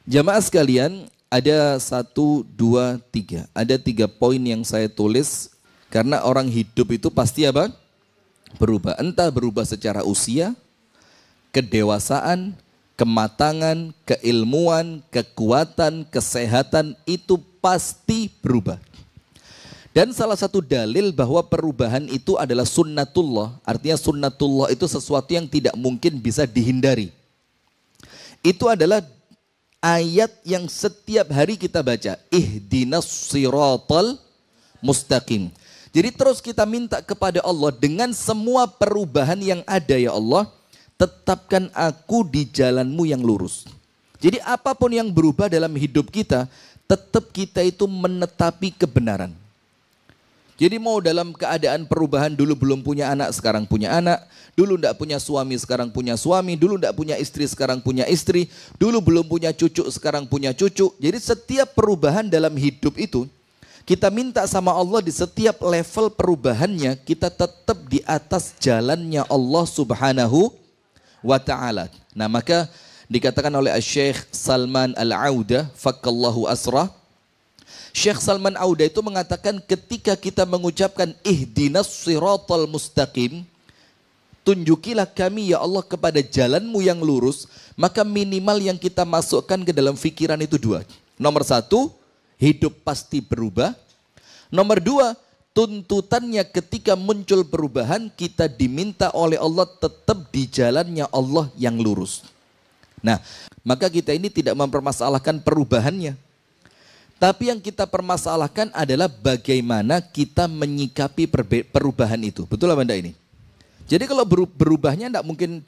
Jamaah sekalian, ada satu, dua, tiga. Ada 3 poin yang saya tulis karena orang hidup itu pasti apa? Berubah. Entah berubah secara usia, kedewasaan, kematangan, keilmuan, kekuatan, kesehatan itu pasti berubah. Dan salah satu dalil bahwa perubahan itu adalah sunnatullah. Artinya sunnatullah itu sesuatu yang tidak mungkin bisa dihindari. Itu adalah ayat yang setiap hari kita baca, ihdinas siratal mustaqim. Jadi terus kita minta kepada Allah dengan semua perubahan yang ada, ya Allah, tetapkan aku di jalanmu yang lurus. Jadi apapun yang berubah dalam hidup kita, tetap kita itu menetapi kebenaran. Jadi mau dalam keadaan perubahan, dulu belum punya anak, sekarang punya anak. Dulu tidak punya suami, sekarang punya suami. Dulu tidak punya istri, sekarang punya istri. Dulu belum punya cucu, sekarang punya cucu. Jadi setiap perubahan dalam hidup itu, kita minta sama Allah di setiap level perubahannya, kita tetap di atas jalannya Allah Subhanahu wa ta'ala. Nah maka dikatakan oleh Syekh Salman Al-Audah, fakallahu asrah, Syekh Salman Audah itu mengatakan ketika kita mengucapkan ihdinas siratal mustaqim, tunjukilah kami ya Allah kepada jalanmu yang lurus, maka minimal yang kita masukkan ke dalam pikiran itu 2. Nomor 1, hidup pasti berubah. Nomor 2, tuntutannya ketika muncul perubahan, kita diminta oleh Allah tetap di jalannya Allah yang lurus. Nah, maka kita ini tidak mempermasalahkan perubahannya. Tapi yang kita permasalahkan adalah bagaimana kita menyikapi perubahan itu. Betul apa enggak ini? Jadi kalau berubahnya enggak mungkin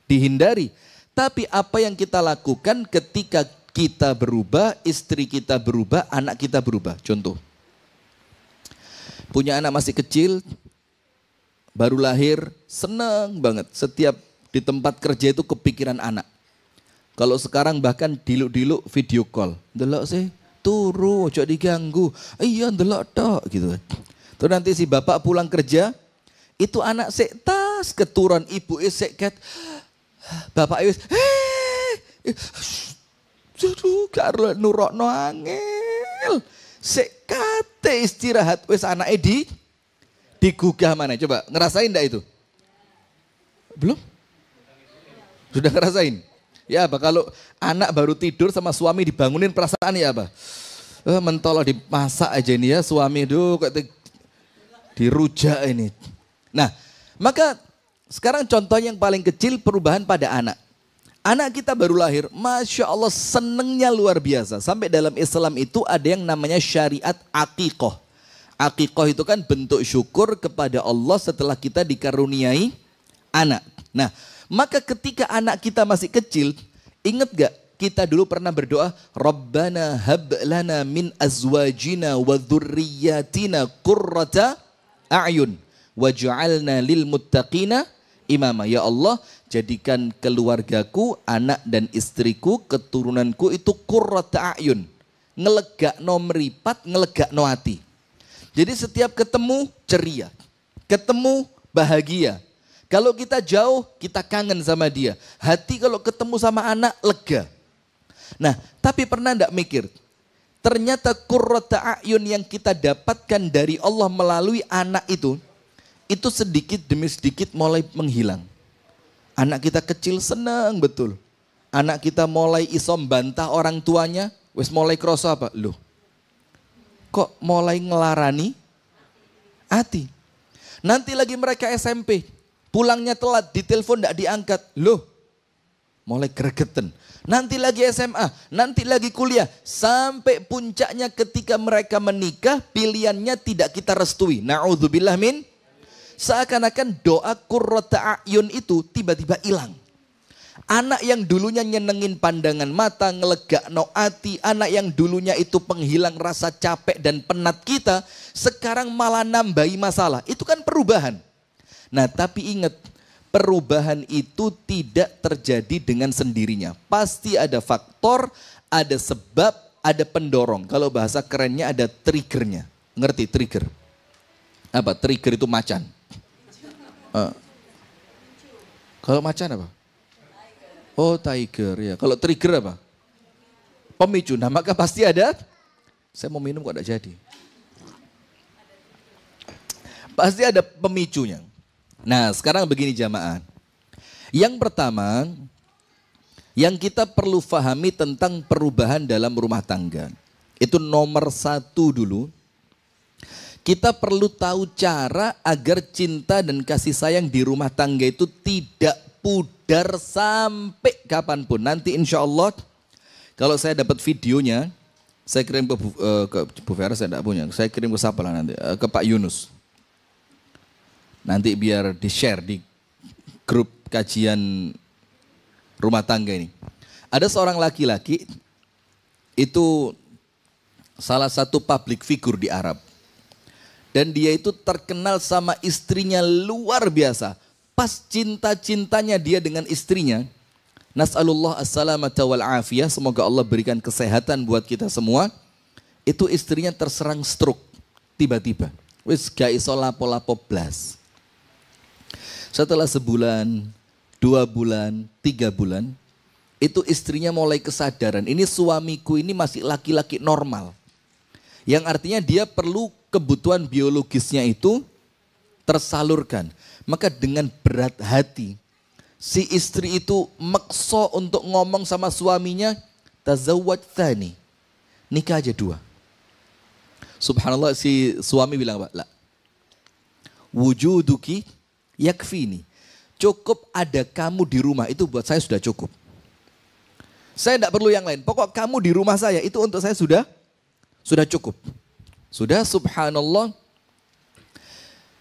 dihindari. Tapi apa yang kita lakukan ketika kita berubah, istri kita berubah, anak kita berubah. Contoh. Punya anak masih kecil, baru lahir, senang banget. Setiap di tempat kerja itu kepikiran anak. Kalau sekarang bahkan diluk-diluk video call. Delok sih. Turu, ojo diganggu. Iya, ndelok tok gitu. Terus nanti si bapak pulang kerja, itu anak sek tas keturun, ibu sek ket. Bapak wis aduh, karo nurokno angel. Sek kate istirahat wis anake digugah mana? Coba ngerasain enggak itu? Belum? Sudah ngerasain? Ya apa kalau anak baru tidur sama suami dibangunin perasaan ya apa? Mentolok dimasak aja ini ya suami itu dirujak ini. Nah maka sekarang contoh yang paling kecil perubahan pada anak. Anak kita baru lahir, Masya Allah senengnya luar biasa. Sampai dalam Islam itu ada yang namanya syariat aqiqah. Aqiqah itu kan bentuk syukur kepada Allah setelah kita dikaruniai anak. Nah maka ketika anak kita masih kecil, ingat gak kita dulu pernah berdoa, Rabbana hab lana min azwajina wa dhurriyyatina qurrata a'yun waj'alna lil muttaqina imama. Ya Allah, jadikan keluargaku, anak dan istriku, keturunanku itu qurrata a'yun. Ngelegakno meripat, ngelegakno hati. Jadi setiap ketemu ceria, ketemu bahagia. Kalau kita jauh, kita kangen sama dia. Hati kalau ketemu sama anak, lega. Nah, tapi pernah enggak mikir? Ternyata qurrata a'yun yang kita dapatkan dari Allah melalui anak itu sedikit demi sedikit mulai menghilang. Anak kita kecil senang betul. Anak kita mulai iso bantah orang tuanya, wis mulai kroso apa? Loh, kok mulai ngelarani hati? Nanti lagi mereka SMP, pulangnya telat, ditelepon tidak diangkat. Loh, mulai gregetan. Nanti lagi SMA, nanti lagi kuliah. Sampai puncaknya ketika mereka menikah, pilihannya tidak kita restui. Na'udzubillah min. Seakan-akan doa qurrata a'yun itu tiba-tiba hilang. Anak yang dulunya nyenengin pandangan mata, ngelegakno hati. Anak yang dulunya itu penghilang rasa capek dan penat kita, sekarang malah nambahi masalah. Itu kan perubahan. Nah tapi ingat, perubahan itu tidak terjadi dengan sendirinya. Pasti ada faktor, ada sebab, ada pendorong. Kalau bahasa kerennya ada triggernya. Ngerti trigger? Apa? Trigger itu macan. Kalau macan apa? Oh tiger ya. Kalau trigger apa? pemicu. Nah maka pasti ada, saya mau minum kok tidak jadi. Pasti ada pemicunya. Nah sekarang begini jamaah. Yang pertama, yang kita perlu fahami tentang perubahan dalam rumah tangga. Itu nomor satu dulu. Kita perlu tahu cara agar cinta dan kasih sayang di rumah tangga itu tidak pudar sampai kapanpun. Nanti insya Allah kalau saya dapat videonya, saya kirim ke Bu Vera, saya tidak punya. Saya kirim ke siapa lah nanti? Ke Pak Yunus. Nanti biar di-share di grup kajian rumah tangga ini. Ada seorang laki-laki, itu salah satu public figure di Arab. Dan dia itu terkenal sama istrinya luar biasa. Pas cinta-cintanya dia dengan istrinya, nas'alullah as-salamata wal afiyah, semoga Allah berikan kesehatan buat kita semua. Itu istrinya terserang stroke tiba-tiba. Wis gak iso lapo-lapo blas. Setelah sebulan, 2 bulan, 3 bulan, itu istrinya mulai kesadaran, ini suamiku ini masih laki-laki normal. Yang artinya dia perlu kebutuhan biologisnya itu tersalurkan. Maka dengan berat hati, si istri itu makso untuk ngomong sama suaminya, tazawwaj tsani, nikah aja 2. Subhanallah, si suami bilang, Pak, lah, wujuduki yakfini, cukup ada kamu di rumah itu buat saya sudah cukup. Saya tidak perlu yang lain. Pokok kamu di rumah saya itu untuk saya sudah cukup. Sudah, subhanallah.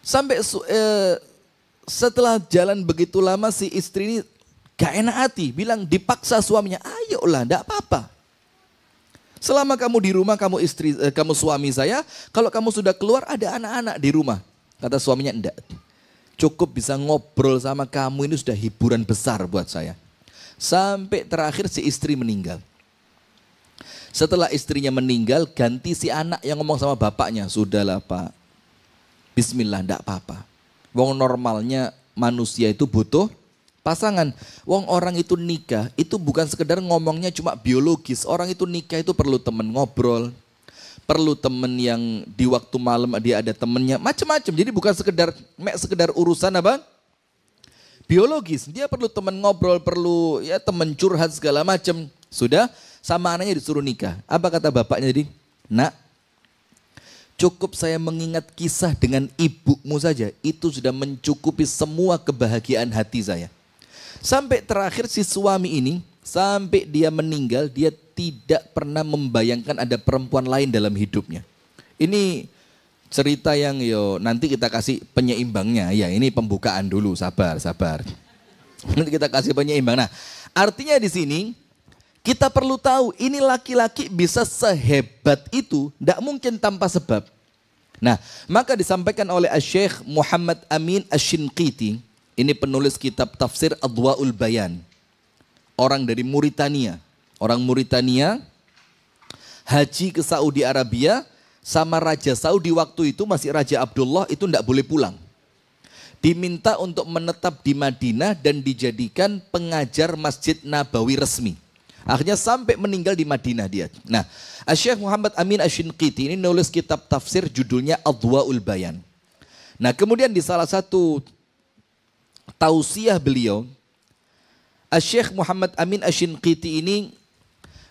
Sampai setelah jalan begitu lama si istri ini gak enak hati, bilang dipaksa suaminya, ayolah, tidak apa-apa. Selama kamu di rumah, kamu suami saya, kalau kamu sudah keluar ada anak-anak di rumah. Kata suaminya, enggak. Cukup bisa ngobrol sama kamu ini sudah hiburan besar buat saya. Sampai terakhir si istri meninggal. Setelah istrinya meninggal, ganti si anak yang ngomong sama bapaknya. Sudahlah Pak, bismillah, enggak apa-apa. Wong normalnya manusia itu butuh pasangan. Wong orang itu nikah, itu bukan sekedar ngomongnya cuma biologis. Orang itu nikah itu perlu teman ngobrol. Perlu temen yang di waktu malam dia ada temennya, macam-macam. Jadi bukan sekedar urusan apa? Biologis. Dia perlu temen ngobrol, perlu ya temen curhat segala macam. Sudah, sama anaknya disuruh nikah. Apa kata bapaknya tadi? Nak, cukup saya mengingat kisah dengan ibumu saja, itu sudah mencukupi semua kebahagiaan hati saya. Sampai terakhir si suami ini, sampai dia meninggal, dia tidak pernah membayangkan ada perempuan lain dalam hidupnya. Ini cerita yang nanti kita kasih penyeimbangnya. Ya ini pembukaan dulu, sabar. Nanti kita kasih penyeimbang. Nah, artinya di sini kita perlu tahu ini laki-laki bisa sehebat itu, tidak mungkin tanpa sebab. Nah, maka disampaikan oleh Syekh Muhammad Amin Asy-Shinqiti, ini penulis kitab tafsir Adwaul Bayan. Orang dari Mauritania. Orang Mauritania haji ke Saudi Arabia sama Raja Saudi waktu itu masih Raja Abdullah itu tidak boleh pulang. Diminta untuk menetap di Madinah dan dijadikan pengajar Masjid Nabawi resmi. Akhirnya sampai meninggal di Madinah dia. Nah, Syekh Muhammad Amin Asy-Shinqiti ini nulis kitab tafsir judulnya Adwaul Bayan. Nah, kemudian di salah satu tausiah beliau, Syekh Muhammad Amin Asy-Shinqiti ini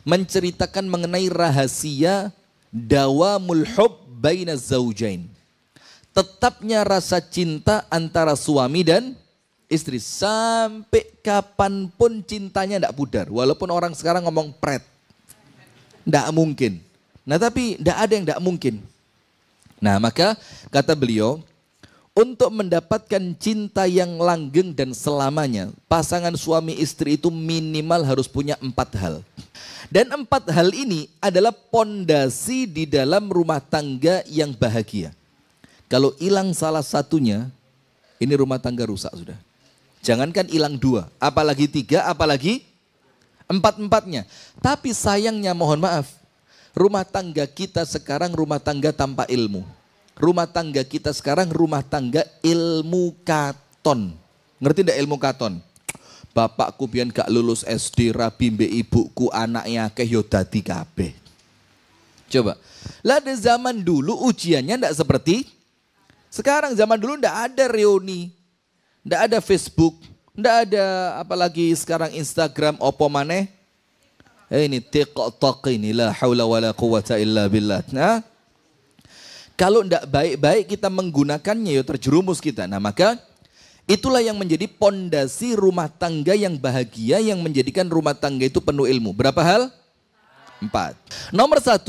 menceritakan mengenai rahasia dawamul hub baina zaujain. Tetapnya rasa cinta antara suami dan istri. Sampai kapanpun cintanya tidak pudar. Walaupun orang sekarang ngomong pret. Tidak mungkin. Nah tapi tidak ada yang tidak mungkin. Nah maka kata beliau, untuk mendapatkan cinta yang langgeng dan selamanya, pasangan suami istri itu minimal harus punya 4 hal. Dan 4 hal ini adalah pondasi di dalam rumah tangga yang bahagia. Kalau hilang salah satunya, ini rumah tangga rusak sudah. Jangankan hilang 2, apalagi 3, apalagi 4-empatnya. Tapi sayangnya mohon maaf, rumah tangga kita sekarang rumah tangga tanpa ilmu. Rumah tangga kita sekarang rumah tangga ilmu katon. Ngerti enggak ilmu katon? Bapakku biyen gak lulus SD, rabi mbek ibuku, anaknya akeh yo dadi kabeh. Coba. Lah di zaman dulu ujiannya ndak seperti sekarang. Zaman dulu ndak ada reuni, ndak ada Facebook, ndak ada apalagi sekarang Instagram, opo maneh. Ini TikTok ini, la haula wala quwata illa billah. Nah, kalau ndak baik-baik kita menggunakannya ya terjerumus kita. Nah maka itulah yang menjadi pondasi rumah tangga yang bahagia, yang menjadikan rumah tangga itu penuh ilmu. Berapa hal? 4. Nomor 1,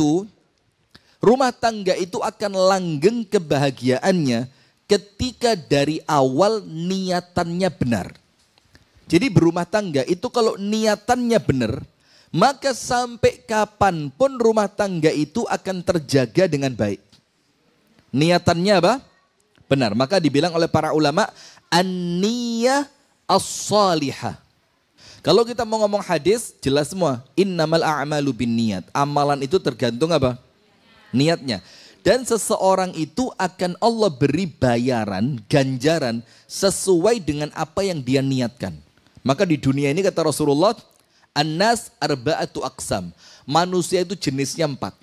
rumah tangga itu akan langgeng kebahagiaannya ketika dari awal niatannya benar. Jadi berumah tangga itu kalau niatannya benar, maka sampai kapanpun rumah tangga itu akan terjaga dengan baik. Niatannya apa? Benar. Maka dibilang oleh para ulama, an-niyah as-salihah. Kalau kita mau ngomong hadis, jelas semua. Innamal a'malu bin niyat. Amalan itu tergantung apa? Niatnya. Dan seseorang itu akan Allah beri bayaran, ganjaran sesuai dengan apa yang dia niatkan. Maka di dunia ini kata Rasulullah, an-nas arba'atu aqsam. Manusia itu jenisnya 4.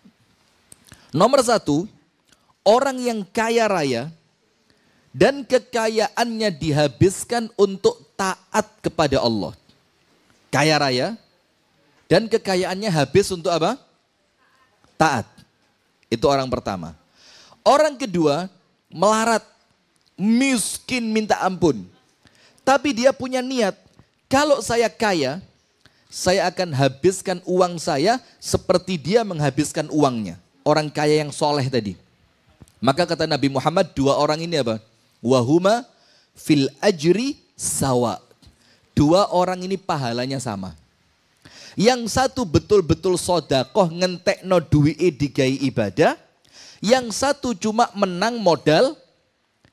Nomor 1, orang yang kaya raya dan kekayaannya dihabiskan untuk taat kepada Allah. Kaya raya dan kekayaannya habis untuk apa? Taat. Itu orang pertama. Orang kedua, melarat, miskin minta ampun. Tapi dia punya niat, kalau saya kaya, saya akan habiskan uang saya seperti dia menghabiskan uangnya. Orang kaya yang soleh tadi. Maka kata Nabi Muhammad, 2 orang ini apa? Wahuma fil ajri sawa. 2 orang ini pahalanya sama. Yang satu betul-betul sodakoh ngentekno duwike digai ibadah. Yang satu cuma menang modal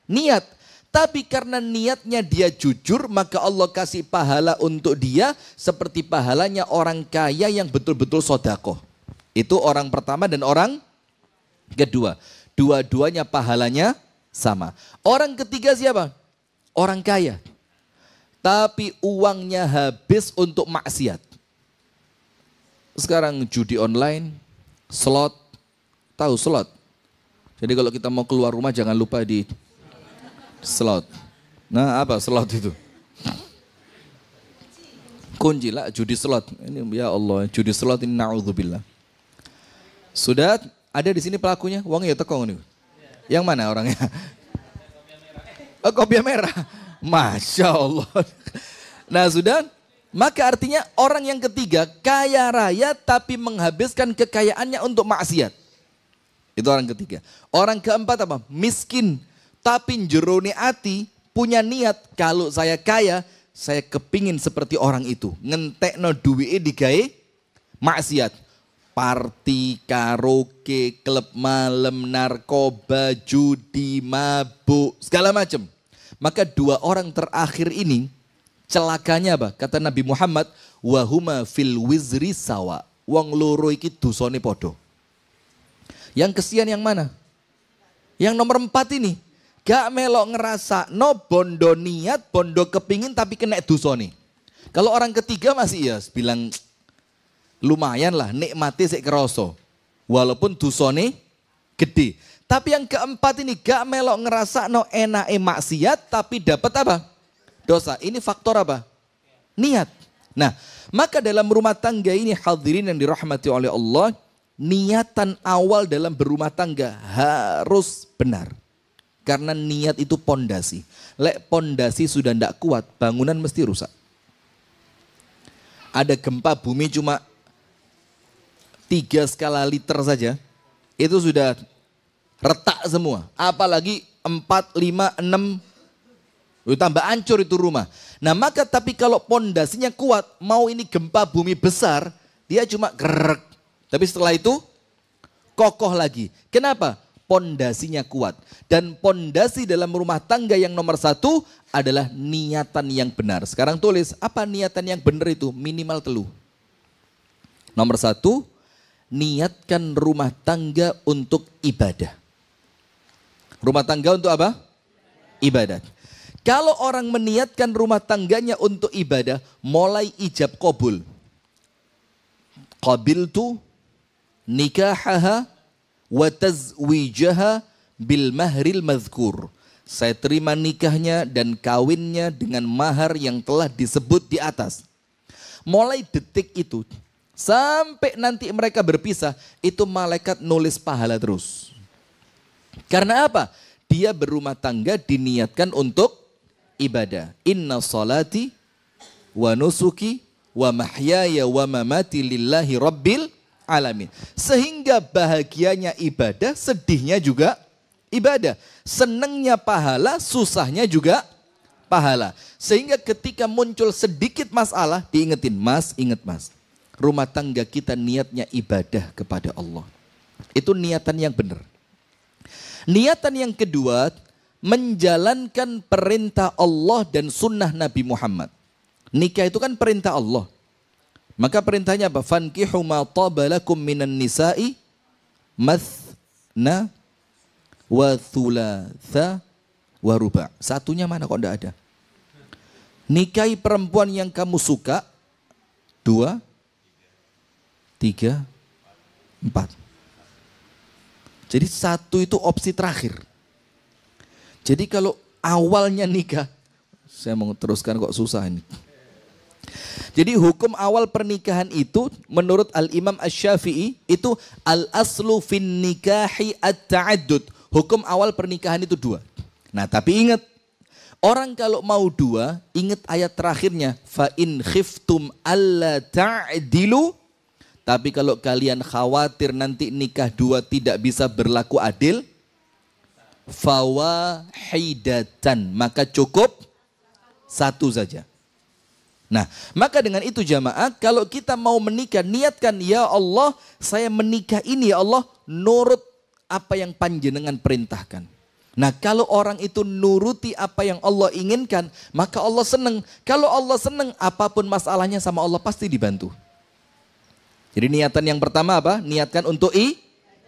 niat. Tapi karena niatnya dia jujur, maka Allah kasih pahala untuk dia seperti pahalanya orang kaya yang betul-betul sodakoh. Itu orang pertama dan orang kedua. Dua-duanya pahalanya sama. Orang ketiga siapa? Orang kaya. Tapi uangnya habis untuk maksiat. Sekarang judi online, slot, tahu slot? Jadi kalau kita mau keluar rumah jangan lupa di slot. Nah apa slot itu? Kunci lah judi slot. Ini ya Allah, judi slot ini na'udzubillah. Sudah ada di sini pelakunya? Uangnya teko nih. Yang mana orangnya? Oh, kopiah merah. Masya Allah. Nah sudah, maka artinya orang yang ketiga kaya raya tapi menghabiskan kekayaannya untuk maksiat. Itu orang ketiga. Orang keempat apa? Miskin. Tapi jerone ati punya niat, kalau saya kaya, saya kepingin seperti orang itu. Ngentekno duwike digawe maksiat. Party, karaoke, klub malam, narkoba, judi, mabuk, segala macam. Maka 2 orang terakhir ini celakanya apa? Kata Nabi Muhammad, wahuma fil wizri sawa. Wong loro iki dosane podo. Yang kesian yang mana? Yang nomor 4 ini. Gak melok ngerasa, no bondo niat, bondo kepingin tapi kena dosane. Kalau orang ketiga masih ya bilang lumayan lah, nikmati sik keroso. Walaupun dosane gede. Tapi yang keempat ini gak melok ngerasa no enake maksiat tapi dapat apa? Dosa. Ini faktor apa? Niat. Nah, maka dalam rumah tangga ini hadirin yang dirahmati oleh Allah, niatan awal dalam berumah tangga harus benar. Karena niat itu pondasi. Lek pondasi sudah tidak kuat, bangunan mesti rusak. Ada gempa bumi cuma 3 skala liter saja, itu sudah retak semua. Apalagi 4, 5, 6, tambah hancur itu rumah. Nah maka tapi kalau pondasinya kuat, mau ini gempa bumi besar, dia cuma gerek. Tapi setelah itu kokoh lagi. Kenapa? Pondasinya kuat. Dan pondasi dalam rumah tangga yang nomor 1 adalah niatan yang benar. Sekarang tulis, apa niatan yang benar itu? Minimal telu. Nomor 1, niatkan rumah tangga untuk ibadah. Rumah tangga untuk apa? Ibadah. Kalau orang meniatkan rumah tangganya untuk ibadah, mulai ijab qabul. Qabiltu nikahaha wa tazwijaha bil mahril mazkur. Saya terima nikahnya dan kawinnya dengan mahar yang telah disebut di atas. Mulai detik itu sampai nanti mereka berpisah, itu malaikat nulis pahala terus. Karena apa? Dia berumah tangga diniatkan untuk ibadah. Inna salati wa nusuki wa mahyaya wa mamati lillahi rabbil alamin. Sehingga bahagianya ibadah, sedihnya juga ibadah. Senangnya pahala, susahnya juga pahala. Sehingga ketika muncul sedikit masalah, diingetin, mas, ingat mas, rumah tangga kita niatnya ibadah kepada Allah. Itu niatan yang benar. Niatan yang kedua, menjalankan perintah Allah dan sunnah Nabi Muhammad. Nikah itu kan perintah Allah. Maka perintahnya apa? Fankihu ma taba lakum minan nisa'i mathna wa thulatha wa ruba'. Satunya mana kok enggak ada? Nikahi perempuan yang kamu suka 2, 3, 4. Jadi 1 itu opsi terakhir. Jadi kalau awalnya nikah, saya mau teruskan kok susah ini. Jadi hukum awal pernikahan itu menurut Al-Imam Asy-Syafi'i itu al-aslu fin nikahi at-ta'addud. Hukum awal pernikahan itu 2. Nah tapi ingat, orang kalau mau 2, ingat ayat terakhirnya. Fa in khiftum alla ta'dilu. Tapi kalau kalian khawatir nanti nikah 2 tidak bisa berlaku adil, fawahidatan, maka cukup 1 saja. Nah, maka dengan itu jamaah, kalau kita mau menikah, niatkan, ya Allah, saya menikah ini ya Allah, nurut apa yang panjenengan perintahkan. Nah, kalau orang itu nuruti apa yang Allah inginkan, maka Allah senang. Kalau Allah senang, apapun masalahnya sama Allah pasti dibantu. Jadi niatan yang pertama apa? Niatkan untuk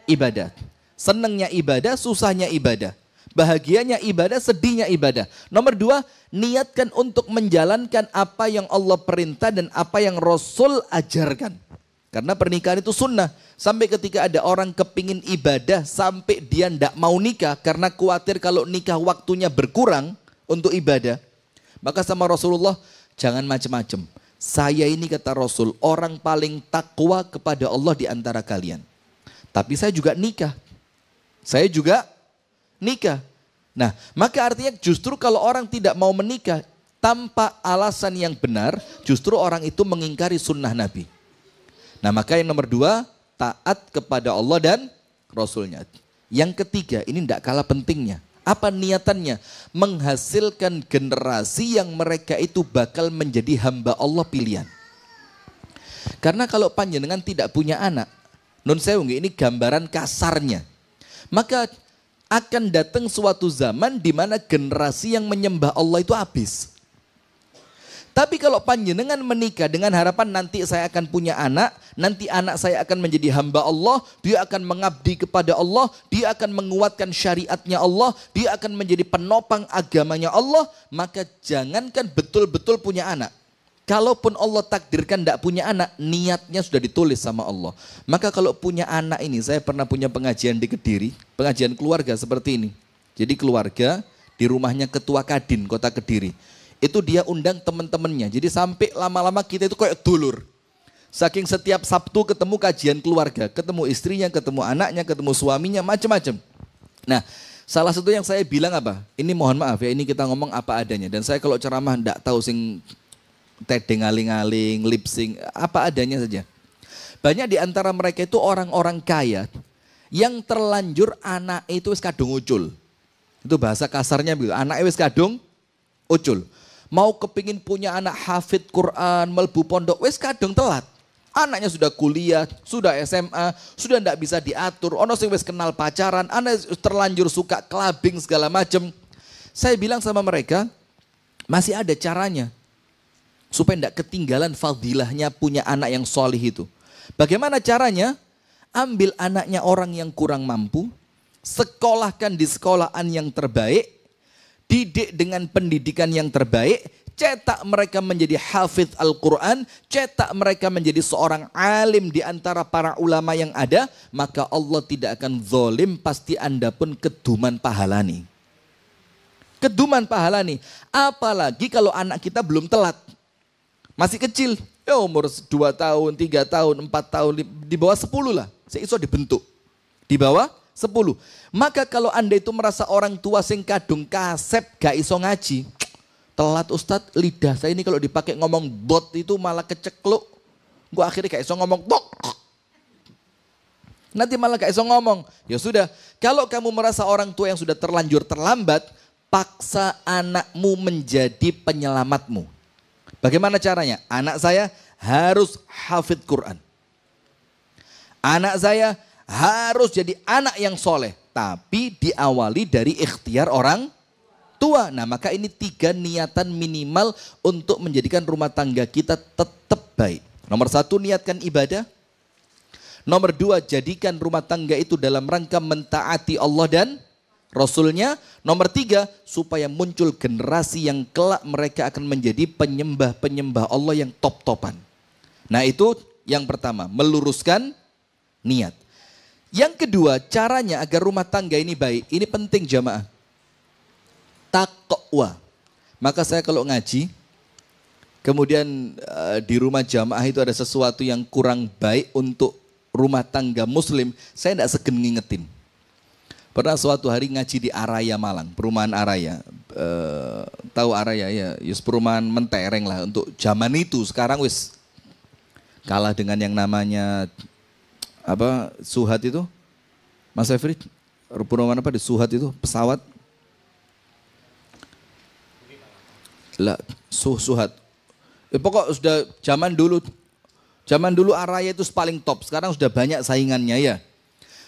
ibadah. Senangnya ibadah, susahnya ibadah. Bahagianya ibadah, sedihnya ibadah. Nomor 2, niatkan untuk menjalankan apa yang Allah perintah dan apa yang Rasul ajarkan. Karena pernikahan itu sunnah. Sampai ketika ada orang kepingin ibadah sampai dia tidak mau nikah karena khawatir kalau nikah waktunya berkurang untuk ibadah. Maka sama Rasulullah, jangan macam-macam. Saya ini kata Rasul, orang paling takwa kepada Allah di antara kalian. Tapi saya juga nikah. Saya juga nikah. Nah, maka artinya justru kalau orang tidak mau menikah tanpa alasan yang benar, justru orang itu mengingkari sunnah Nabi. Nah, maka yang nomor 2, taat kepada Allah dan Rasulnya. Yang ketiga, ini tidak kalah pentingnya. Apa niatannya? Menghasilkan generasi yang mereka itu bakal menjadi hamba Allah pilihan. Karena kalau panjenengan tidak punya anak, nun sewu ini gambaran kasarnya. Maka akan datang suatu zaman di mana generasi yang menyembah Allah itu habis. Tapi kalau panjenengan menikah dengan harapan nanti saya akan punya anak, nanti anak saya akan menjadi hamba Allah, dia akan mengabdi kepada Allah, dia akan menguatkan syariatnya Allah, dia akan menjadi penopang agamanya Allah, maka jangankan betul-betul punya anak. Kalaupun Allah takdirkan tidak punya anak, niatnya sudah ditulis sama Allah. Maka kalau punya anak ini, saya pernah punya pengajian di Kediri, pengajian keluarga seperti ini. Jadi keluarga di rumahnya Ketua Kadin Kota Kediri. Itu dia undang teman-temannya. Jadi sampai lama-lama kita itu kayak dulur. Saking setiap Sabtu ketemu kajian keluarga. Ketemu istrinya, ketemu anaknya, ketemu suaminya, macam-macam. Nah, salah satu yang saya bilang apa? Ini mohon maaf ya, ini kita ngomong apa adanya. Dan saya kalau ceramah enggak tahu sing tedeng aling-aling, lip sync, apa adanya saja. Banyak di antara mereka itu orang-orang kaya yang terlanjur anak itu wis kadung ucul. Itu bahasa kasarnya begitu, anak wis kadung ucul. Mau kepingin punya anak hafid Quran, melbu pondok, wis kadung telat. Anaknya sudah kuliah, sudah SMA, sudah tidak bisa diatur. Ono sing wis kenal pacaran, anak terlanjur suka clubbing segala macam. Saya bilang sama mereka, masih ada caranya supaya tidak ketinggalan fadilahnya punya anak yang solih itu. Bagaimana caranya? Ambil anaknya orang yang kurang mampu, sekolahkan di sekolahan yang terbaik. didik dengan pendidikan yang terbaik, cetak mereka menjadi hafidz Al-Quran, cetak mereka menjadi seorang alim di antara para ulama yang ada, maka Allah tidak akan zalim, pasti Anda pun keduman pahala nih. Keduman pahala nih. Apalagi kalau anak kita belum telat. Masih kecil, ya umur 2 tahun, 3 tahun, 4 tahun, di bawah 10 lah. Seiso dibentuk. Di bawah 10. Maka kalau Anda itu merasa orang tua sing kadung kasep gak iso ngaji, telat Ustadz, lidah saya ini kalau dipakai ngomong bot itu malah kecekluk. Gua akhirnya gak iso ngomong bot. Nanti malah gak iso ngomong. Ya sudah, kalau kamu merasa orang tua yang sudah terlanjur terlambat, paksa anakmu menjadi penyelamatmu. Bagaimana caranya? Anak saya harus hafidz Quran. Anak saya harus jadi anak yang soleh. Tapi diawali dari ikhtiar orang tua. Nah maka ini 3 niatan minimal untuk menjadikan rumah tangga kita tetap baik. Nomor 1, niatkan ibadah. Nomor 2, jadikan rumah tangga itu dalam rangka mentaati Allah dan Rasulnya. Nomor 3, supaya muncul generasi yang kelak mereka akan menjadi penyembah-penyembah Allah yang top-topan. Nah itu yang pertama, meluruskan niat. Yang kedua, caranya agar rumah tangga ini baik. Ini penting jamaah. Taqwa. Maka saya kalau ngaji, kemudian di rumah jamaah itu ada sesuatu yang kurang baik untuk rumah tangga muslim, saya tidak segen ngingetin. Pernah suatu hari ngaji di Araya Malang, perumahan Araya. Tahu Araya ya, yus perumahan mentereng lah untuk zaman itu. Sekarang wis kalah dengan yang namanya apa Suhat itu. Mas Efri, perumahan apa di Suhat itu, pesawat. Lah, Suhat. Pokok sudah zaman dulu Araya itu paling top. Sekarang sudah banyak saingannya ya.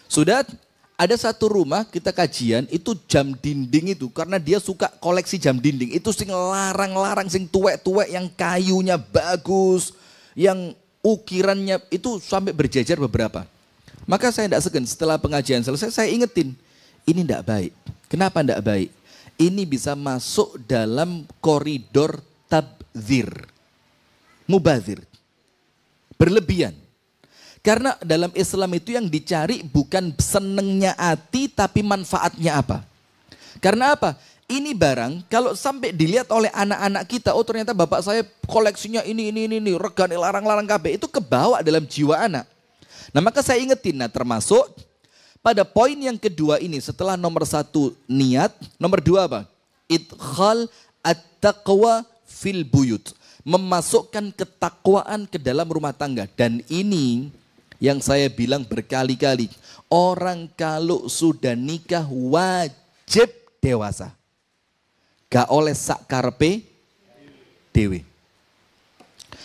Sudah ada satu rumah kita kajian itu jam dinding itu karena dia suka koleksi jam dinding. Itu sing larang-larang sing tuwek-tuwek yang kayunya bagus, yang ukirannya itu sampai berjejer beberapa. Maka saya tidak segan setelah pengajian selesai saya ingetin, ini tidak baik. Kenapa tidak baik? Ini bisa masuk dalam koridor tabdzir, mubazir, berlebihan. Karena dalam Islam itu yang dicari bukan senengnya hati tapi manfaatnya apa. Karena apa? Ini barang kalau sampai dilihat oleh anak-anak kita, oh ternyata bapak saya koleksinya ini, regane larang-larang KB, itu kebawa dalam jiwa anak. Nah maka saya ingetin, nah termasuk pada poin yang kedua ini setelah nomor 1 niat, nomor 2 apa? Idkhal at-taqwa fil buyut. Memasukkan ketakwaan ke dalam rumah tangga. Dan ini yang saya bilang berkali-kali, orang kalau sudah nikah wajib dewasa. Gak oleh sak karepe dewe.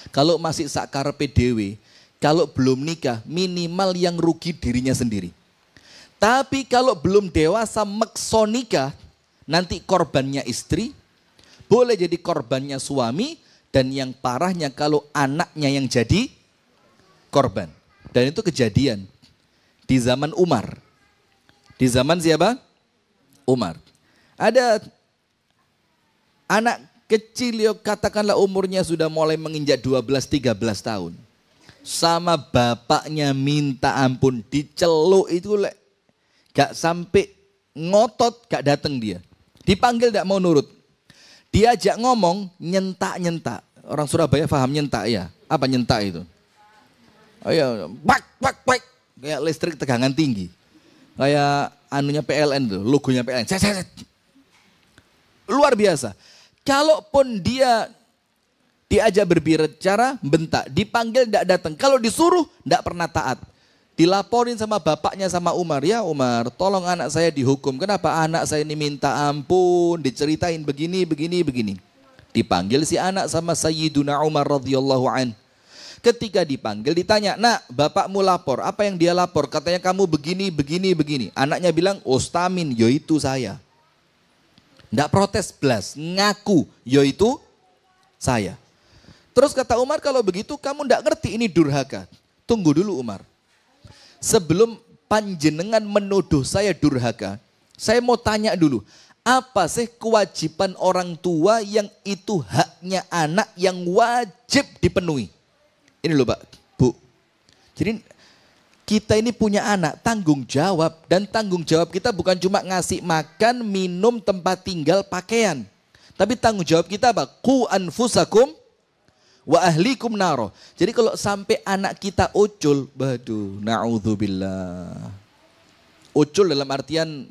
Kalau masih sak karepe dewe, kalau belum nikah minimal yang rugi dirinya sendiri. Tapi kalau belum dewasa mekso nikah, nanti korbannya istri, boleh jadi korbannya suami, dan yang parahnya kalau anaknya yang jadi korban. Dan itu kejadian di zaman Umar. Di zaman siapa? Umar. Ada anak kecil, katakanlah umurnya sudah mulai menginjak 12-13 tahun. Sama bapaknya minta ampun, diceluk itu gak sampai ngotot, gak datang dia. Dipanggil gak mau nurut. Diajak ngomong, nyentak-nyentak. Orang Surabaya paham nyentak ya? Apa nyentak itu? Ayo, wak. Kayak listrik tegangan tinggi. Kayak anunya PLN tuh, logonya PLN. Set. Luar biasa. Kalaupun dia diajak berbicara, bentak. Dipanggil tidak datang. Kalau disuruh, tidak pernah taat. Dilaporin sama bapaknya sama Umar. Ya Umar, tolong anak saya dihukum. Kenapa anak saya ini minta ampun, diceritain begini. Dipanggil si anak sama Sayyiduna Umar radhiyallahu an. Ketika dipanggil ditanya, nak bapakmu lapor, apa yang dia lapor? Katanya kamu begini. Anaknya bilang, Ustamin, yo itu saya. Nggak protes belas, ngaku, yo itu saya. Terus kata Umar, kalau begitu kamu nggak ngerti ini durhaka. Tunggu dulu Umar. Sebelum panjenengan menuduh saya durhaka, saya mau tanya dulu, Apa sih kewajiban orang tua yang itu haknya anak yang wajib dipenuhi? Ini loh Pak, Bu. Jadi kita ini punya anak, tanggung jawab. Dan tanggung jawab kita bukan cuma ngasih makan, minum, tempat tinggal, pakaian. Tapi tanggung jawab kita apa? Qu anfusakum wa ahlikum naro. Jadi kalau sampai anak kita ucul, waduh, na'udzubillah. Ucul dalam artian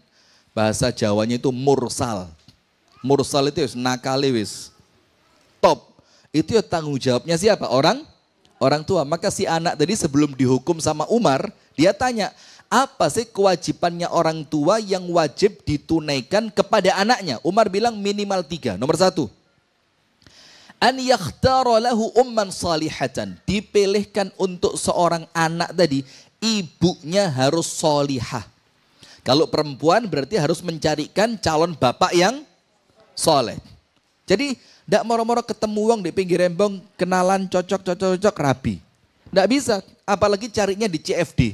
bahasa Jawanya itu mursal. Mursal itu nakal wis. Top. Itu ya tanggung jawabnya siapa? Orang tua. Maka si anak tadi sebelum dihukum sama Umar, dia tanya, apa sih kewajibannya orang tua yang wajib ditunaikan kepada anaknya? Umar bilang minimal 3. Nomor 1. An yakhtara lahu umman salihatan. Dipilihkan untuk seorang anak tadi, ibunya harus solihah. Kalau perempuan berarti harus mencarikan calon bapak yang soleh. Jadi tidak moro-moro ketemu wong di pinggir rembong, kenalan cocok rabi. Tidak bisa, apalagi carinya di CFD.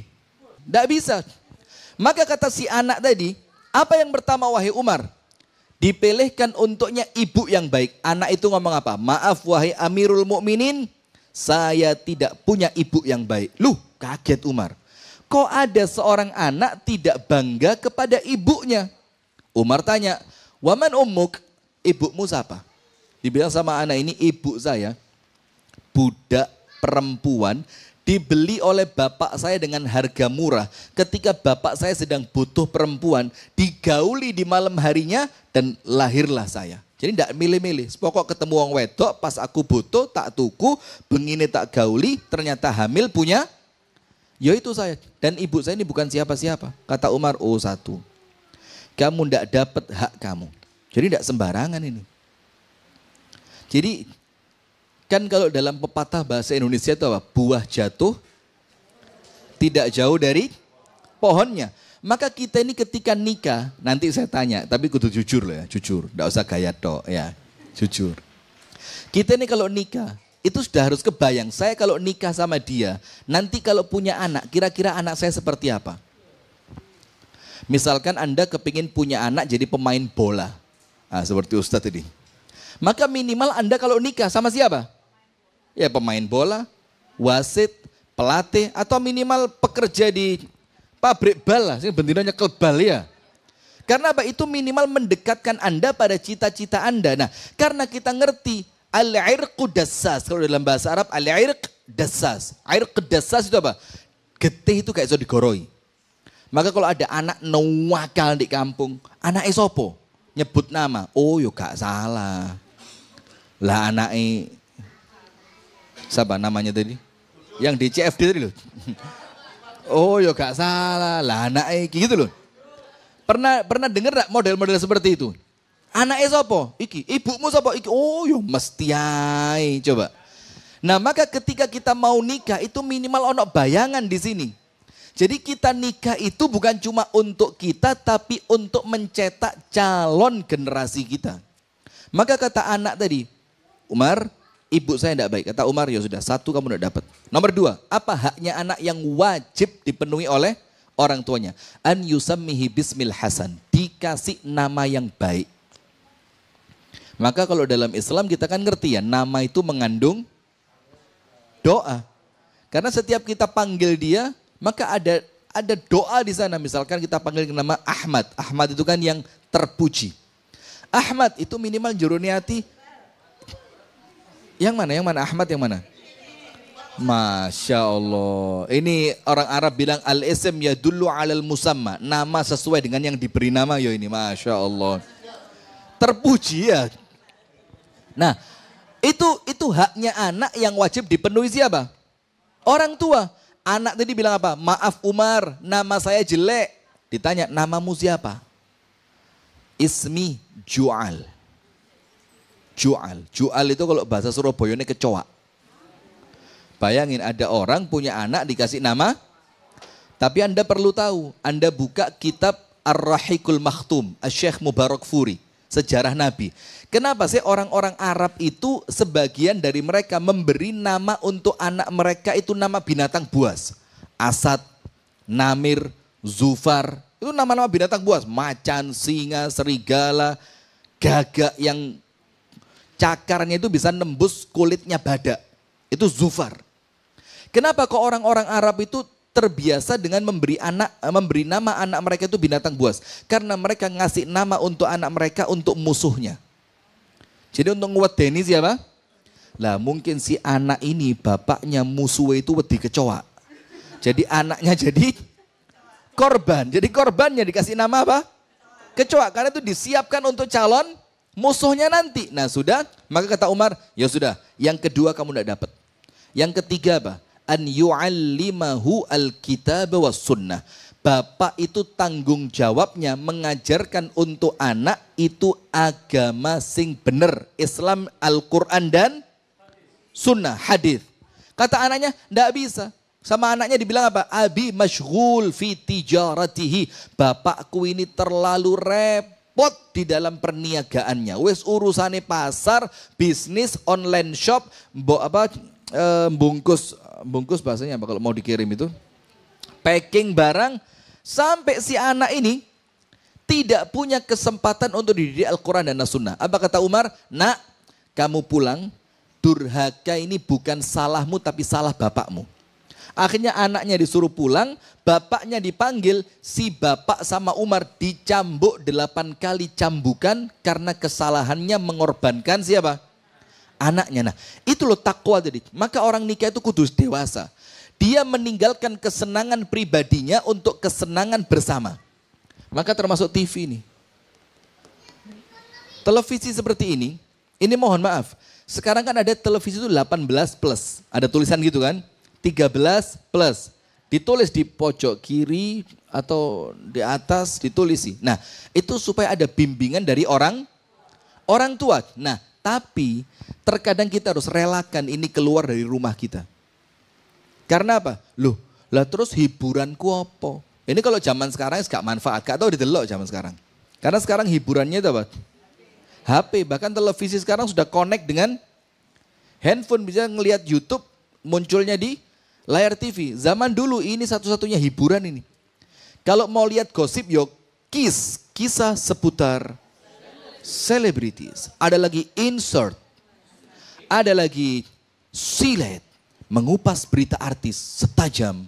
Tidak bisa. Maka kata si anak tadi, apa yang pertama wahai Umar? Dipilihkan untuknya ibu yang baik. Anak itu ngomong apa? Maaf wahai Amirul Mukminin, saya tidak punya ibu yang baik. Loh, kaget Umar. Kok ada seorang anak tidak bangga kepada ibunya? Umar tanya, waman ummuk, ibumu siapa? Dibilang sama anak ini, ibu saya budak perempuan dibeli oleh bapak saya dengan harga murah. Ketika bapak saya sedang butuh perempuan, digauli di malam harinya dan lahirlah saya. Jadi tidak milih-milih, pokok ketemu wong wedok, pas aku butuh tak tuku, bengine tak gauli, ternyata hamil punya. Ya itu saya. Dan ibu saya ini bukan siapa-siapa. Kata Umar, oh 1. Kamu tidak dapat hak kamu. Jadi tidak sembarangan ini. Jadi kan kalau dalam pepatah bahasa Indonesia itu apa? Buah jatuh tidak jauh dari pohonnya. Maka kita ini ketika nikah, nanti saya tanya, tapi kudu jujur loh ya, jujur. Tidak usah gaya tok ya, jujur. Kita ini kalau nikah, itu sudah harus kebayang, saya kalau nikah sama dia, nanti kalau punya anak, kira-kira anak saya seperti apa? Misalkan Anda kepingin punya anak jadi pemain bola. Nah, seperti Ustadz ini. Maka minimal Anda kalau nikah sama siapa? Ya pemain bola, wasit, pelatih, atau minimal pekerja di pabrik bal lah. Bentinanya nyekel bal ya. Karena apa? Itu minimal mendekatkan Anda pada cita-cita Anda. Nah, karena kita ngerti, al-irqu dassas. Kalau dalam bahasa Arab, al-irq dassas. Irq dassas itu apa? Getih itu kayak iso digoroi. Maka kalau ada anak nawakal di kampung, anak sopo? Nyebut nama. Oh yo gak salah. Lah anaknya, siapa namanya tadi? Yang di CFD tadi loh. Oh yo gak salah. Lah anaknya gitu loh. Pernah dengar gak model-model seperti itu? Anaknya sopo? Iki. Ibumu sopo? Iki. Oh yo mesti ae. Coba. Nah maka ketika kita mau nikah itu minimal ono bayangan di sini. Jadi kita nikah itu bukan cuma untuk kita tapi untuk mencetak calon generasi kita. Maka kata anak tadi, Umar, ibu saya tidak baik. Kata Umar, ya sudah 1 kamu tidak dapat. Nomor 2, apa haknya anak yang wajib dipenuhi oleh orang tuanya? An yusammihi bismil hasan, dikasih nama yang baik. Maka kalau dalam Islam kita kan ngerti ya, nama itu mengandung doa. Karena setiap kita panggil dia, maka ada doa di sana. Misalkan kita panggil nama Ahmad. Ahmad itu kan yang terpuji. Ahmad itu minimal juruniati. Yang mana? Yang mana? Ahmad yang mana? Masya Allah. Ini orang Arab bilang al-ism yadullu alal musamma. Nama sesuai dengan yang diberi nama. Yo ini Masya Allah. Terpuji ya. Nah itu haknya anak yang wajib dipenuhi siapa? Orang tua. Anak tadi bilang apa? Maaf Umar, nama saya jelek. Ditanya, namamu siapa? Ismi Ju'al. Ju'al. Ju'al itu kalau bahasa Surabaya ini kecoa. Bayangin ada orang punya anak dikasih nama. Tapi Anda perlu tahu, Anda buka kitab Ar-Rahiqul Makhtum, Syekh Mubarak Furi, sejarah Nabi. Kenapa sih orang-orang Arab itu sebagian dari mereka memberi nama untuk anak mereka itu nama binatang buas. Asad, Namir, Zufar, Itu nama-nama binatang buas. Macan, singa, serigala, gagak yang cakarnya itu bisa nembus kulitnya badak. Itu zufar. Kenapa kok orang-orang Arab itu terbiasa dengan memberi nama anak mereka itu binatang buas? Karena mereka ngasih nama untuk anak mereka untuk musuhnya. Jadi untuk ngewedeni siapa? Lah mungkin si anak ini bapaknya musuhnya itu wedi kecoa. Jadi anaknya jadi korban. Jadi korbannya dikasih nama apa? Kecoa. Karena itu disiapkan untuk calon musuhnya nanti. Nah sudah, maka kata Umar, ya sudah, yang kedua kamu tidak dapat. Yang ketiga apa? An yu'allimahu al-kitab was sunnah. Bapak itu tanggung jawabnya mengajarkan untuk anak itu agama sing bener. Islam, Al-Quran dan sunnah, hadis. Kata anaknya, tidak bisa. Sama anaknya dibilang apa? Abi masyghul fi tijaratihi. Bapakku ini terlalu repot di dalam perniagaannya. Wes urusane pasar, bisnis, online shop, bungkus bahasanya apa kalau mau dikirim itu? Packing barang, sampai si anak ini tidak punya kesempatan untuk dididik Al-Quran dan As-Sunnah. Apa kata Umar? Nak, kamu pulang, durhaka ini bukan salahmu tapi salah bapakmu. Akhirnya anaknya disuruh pulang, bapaknya dipanggil, si bapak sama Umar dicambuk 8 kali cambukan karena kesalahannya mengorbankan siapa? Anaknya. Nah itu loh takwa tadi. Maka orang nikah itu kudus dewasa. Dia meninggalkan kesenangan pribadinya untuk kesenangan bersama. Maka termasuk TV ini. Televisi seperti ini mohon maaf. Sekarang kan ada televisi itu 18 plus. Ada tulisan gitu kan? 13 plus. Ditulis di pojok kiri atau di atas ditulisi. Nah itu supaya ada bimbingan dari orang tua. Nah tapi terkadang kita harus relakan ini keluar dari rumah kita. Karena apa? Loh, lah terus hiburanku apa? Ini kalau zaman sekarang gak manfaat, gak tahu didelok zaman sekarang. Karena sekarang hiburannya itu apa? HP, bahkan televisi sekarang sudah connect dengan handphone, bisa ngelihat YouTube munculnya di layar TV. Zaman dulu ini satu-satunya hiburan ini. Kalau mau lihat gosip yuk, kisah seputar selebritis. Ada lagi insert, ada lagi silet, mengupas berita artis setajam.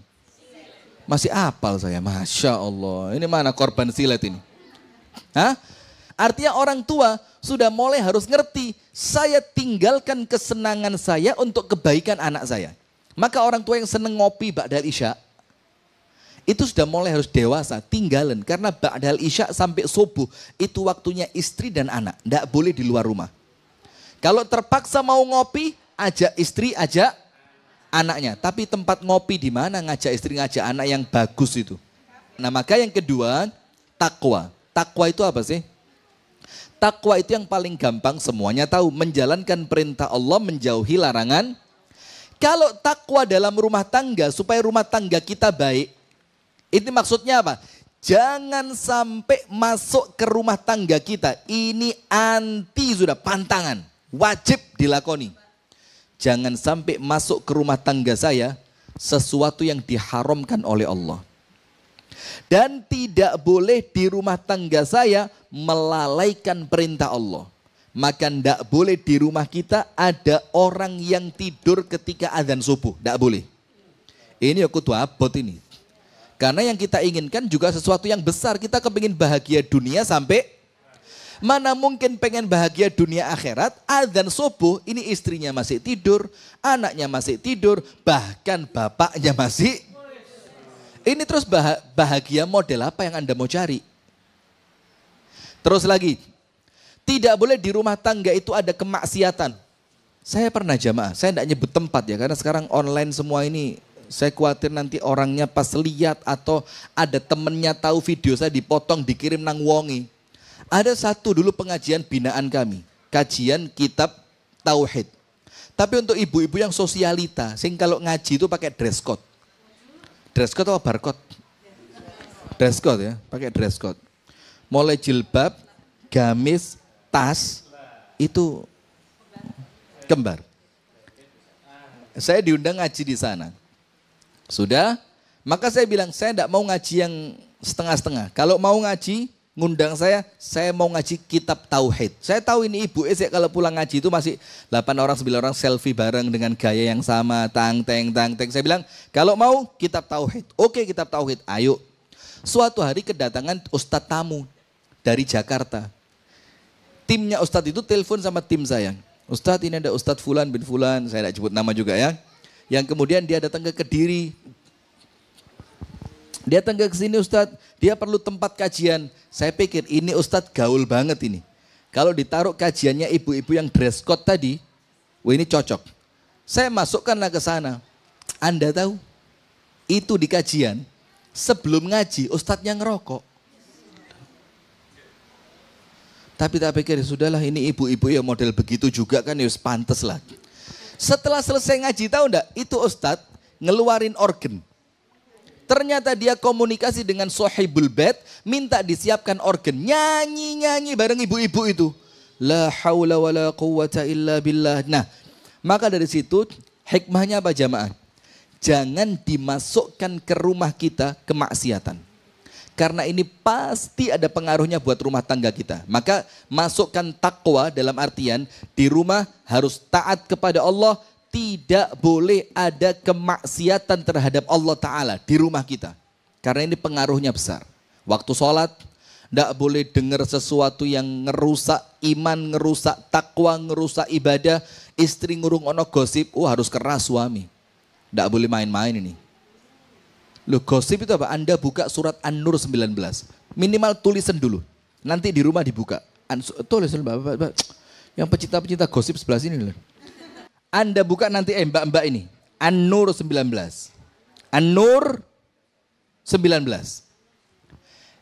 Masih apal saya, Masya Allah. Ini mana korban silet ini? Hah? Artinya orang tua sudah mulai harus ngerti, saya tinggalkan kesenangan saya untuk kebaikan anak saya. Maka orang tua yang seneng ngopi ba'dal isya, itu sudah mulai harus dewasa, tinggalan. Karena ba'dal isya sampai subuh, itu waktunya istri dan anak. Tidak boleh di luar rumah. Kalau terpaksa mau ngopi, ajak istri, ajak anaknya. Tapi tempat ngopi di mana ngajak istri, ngajak anak yang bagus itu. Nah maka yang kedua, takwa. Takwa itu apa sih? Takwa itu yang paling gampang semuanya tahu. Menjalankan perintah Allah, menjauhi larangan. Kalau takwa dalam rumah tangga, supaya rumah tangga kita baik. Ini maksudnya apa? Jangan sampai masuk ke rumah tangga kita. Ini anti sudah, pantangan. Wajib dilakoni. Jangan sampai masuk ke rumah tangga saya sesuatu yang diharamkan oleh Allah. Dan tidak boleh di rumah tangga saya melalaikan perintah Allah. Maka tidak boleh di rumah kita ada orang yang tidur ketika azan subuh. Tidak boleh. Ini aku tuh abot ini. Karena yang kita inginkan juga sesuatu yang besar. Kita kepingin bahagia dunia sampai mana mungkin pengen bahagia dunia akhirat. Azan subuh ini istrinya masih tidur, anaknya masih tidur, bahkan bapaknya masih. Ini terus bahagia model apa yang Anda mau cari? Terus lagi, tidak boleh di rumah tangga itu ada kemaksiatan. Saya pernah jamaah, saya tidak nyebut tempat ya, karena sekarang online semua ini, saya khawatir nanti orangnya pas lihat atau ada temennya tahu video saya dipotong, dikirim nang wongi. Ada satu dulu pengajian binaan kami, kajian kitab Tauhid. Tapi untuk ibu-ibu yang sosialita, sing kalau ngaji itu pakai dress code. Dress code atau barcode? Dress code ya, pakai dress code. Mulai jilbab, gamis, tas, itu kembar. Saya diundang ngaji di sana. Sudah, maka saya bilang saya tidak mau ngaji yang setengah-setengah. Kalau mau ngaji, ngundang saya mau ngaji kitab tauhid. Saya tahu ini ibu Esek kalau pulang ngaji itu masih 8 orang, 9 orang selfie bareng dengan gaya yang sama, tang-teng. Saya bilang, kalau mau kitab tauhid. Oke, kitab tauhid, ayo. Suatu hari kedatangan ustadz tamu dari Jakarta. Timnya ustadz itu telepon sama tim saya. Ustadz, ini ada Ustadz Fulan bin Fulan, saya tidak sebut nama juga ya. Yang kemudian dia datang ke Kediri. Dia datang ke sini Ustadz, dia perlu tempat kajian. Saya pikir ini Ustadz gaul banget ini. Kalau ditaruh kajiannya ibu-ibu yang dress code tadi, wah ini cocok. Saya masukkanlah ke sana. Anda tahu, itu di kajian, sebelum ngaji Ustadznya ngerokok. Tapi tak pikir, sudahlah ini ibu-ibu ya model begitu juga kan, ya pantes lah. Setelah selesai ngaji, tahu enggak, itu Ustadz ngeluarin organ. Ternyata dia komunikasi dengan Sohibul Bait, minta disiapkan organ. Nyanyi-nyanyi bareng ibu-ibu itu. La haula wa la quwata illa billah. Nah, maka dari situ hikmahnya apa jamaah? Jangan dimasukkan ke rumah kita kemaksiatan. Karena ini pasti ada pengaruhnya buat rumah tangga kita. Maka masukkan takwa dalam artian di rumah harus taat kepada Allah. Tidak boleh ada kemaksiatan terhadap Allah Ta'ala di rumah kita. Karena ini pengaruhnya besar. Waktu sholat, tidak boleh dengar sesuatu yang ngerusak iman, ngerusak takwa, ngerusak ibadah. Istri ngurung ono gosip, harus keras suami. Tidak boleh main-main ini. Loh, gosip itu apa? Anda buka surat An-Nur 19. Minimal tulisan dulu. Nanti di rumah dibuka. Tulisan Mbak. Yang pecinta-pecinta gosip sebelah sini loh. Anda buka nanti mbak-mbak ini. An-Nur 19. An-Nur 19.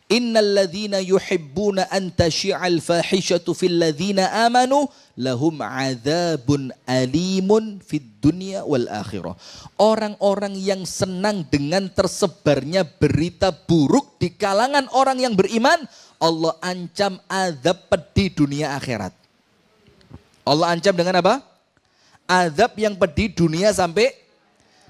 Innal ladzina yuhibbuna an tashi'al fahishatu fil ladzina amanu lahum adzabun alimun fid dunya wal akhirah. Orang-orang yang senang dengan tersebarnya berita buruk di kalangan orang yang beriman, Allah ancam azab pedih dunia akhirat. Allah ancam dengan apa? Azab yang pedih dunia sampai,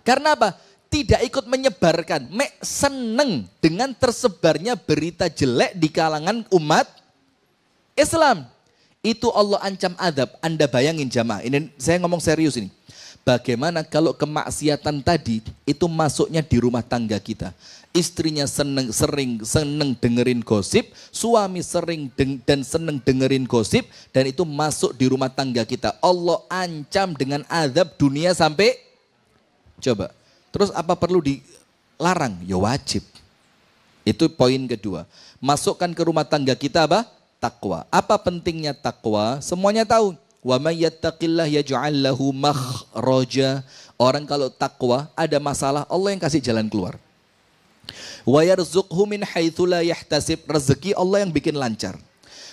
karena apa? Tidak ikut menyebarkan, seneng dengan tersebarnya berita jelek di kalangan umat Islam. Itu Allah ancam azab. Anda bayangin jamaah, ini saya ngomong serius ini. Bagaimana kalau kemaksiatan tadi itu masuknya di rumah tangga kita. Istrinya sering dengerin gosip, suami sering dan seneng dengerin gosip, dan itu masuk di rumah tangga kita. Allah ancam dengan azab dunia sampai, coba. Terus apa perlu dilarang? Ya wajib. Itu poin kedua. Masukkan ke rumah tangga kita apa? Takwa. Apa pentingnya takwa? Semuanya tahu. Wa may yattaqillah yaj'al lahu makhraja. Orang kalau takwa ada masalah, Allah yang kasih jalan keluar. Wa yarzuqhu min haitsu la yahtasib. Rezeki Allah yang bikin lancar.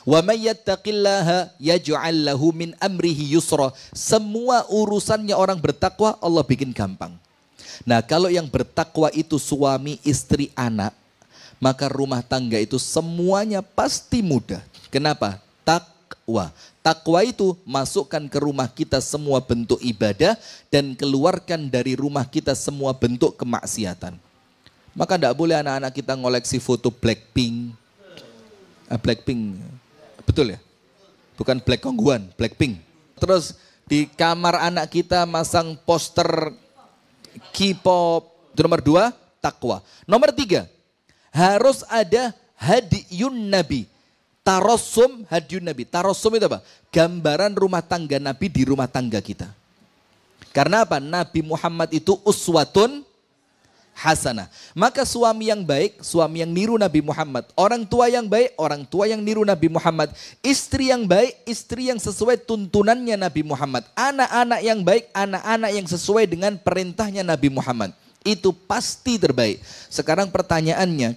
Wa may yattaqillaha yaj'al lahu min amrihi yusra. Semua urusannya orang bertakwa Allah bikin gampang. Nah, kalau yang bertakwa itu suami, istri, anak, maka rumah tangga itu semuanya pasti mudah. Kenapa? Takwa. Takwa itu masukkan ke rumah kita semua bentuk ibadah dan keluarkan dari rumah kita semua bentuk kemaksiatan. Maka tidak boleh anak-anak kita ngoleksi foto Blackpink. Blackpink, betul ya? Bukan Black Kongguan, Blackpink. Terus di kamar anak kita masang poster K-pop. Itu nomor 2, takwa. Nomor 3, harus ada hadiyun Nabi. Tarossum hadiyun Nabi. Tarossum itu apa? Gambaran rumah tangga Nabi di rumah tangga kita. Karena apa? Nabi Muhammad itu uswatun hasanah. Maka suami yang baik, suami yang niru Nabi Muhammad. Orang tua yang baik, orang tua yang niru Nabi Muhammad. Istri yang baik, istri yang sesuai tuntunannya Nabi Muhammad. Anak-anak yang baik, anak-anak yang sesuai dengan perintahnya Nabi Muhammad. Itu pasti terbaik. Sekarang pertanyaannya,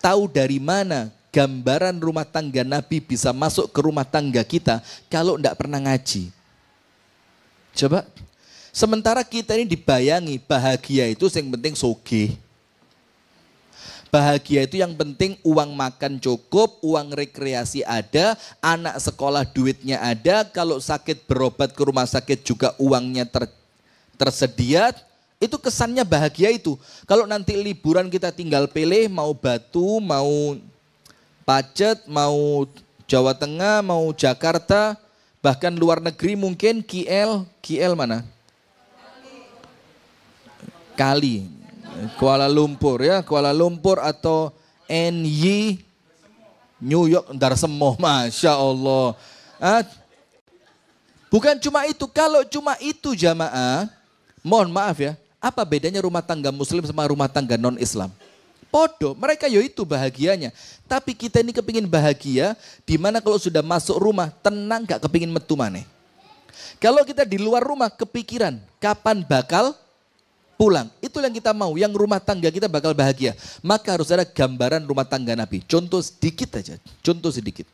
tahu dari mana gambaran rumah tangga Nabi bisa masuk ke rumah tangga kita kalau tidak pernah ngaji? Coba. Sementara kita ini dibayangi bahagia itu yang penting sogeh. Bahagia itu yang penting uang makan cukup, uang rekreasi ada, anak sekolah duitnya ada, kalau sakit berobat ke rumah sakit juga uangnya tersedia. Itu kesannya bahagia itu. Kalau nanti liburan kita tinggal pilih mau Batu, mau Pacet, mau Jawa Tengah, mau Jakarta, bahkan luar negeri mungkin KL mana? Kali, Kuala Lumpur ya, Kuala Lumpur atau NY, New York, Darsemoh, Masya Allah. Bukan cuma itu, kalau cuma itu jamaah, mohon maaf ya, apa bedanya rumah tangga muslim sama rumah tangga non-Islam? Podo, mereka yo itu bahagianya. Tapi kita ini kepingin bahagia, dimana kalau sudah masuk rumah, tenang gak kepingin metu maneh. Kalau kita di luar rumah, kepikiran, kapan bakal pulang. Itu yang kita mau, yang rumah tangga kita bakal bahagia. Maka harus ada gambaran rumah tangga Nabi. Contoh sedikit aja, contoh sedikit.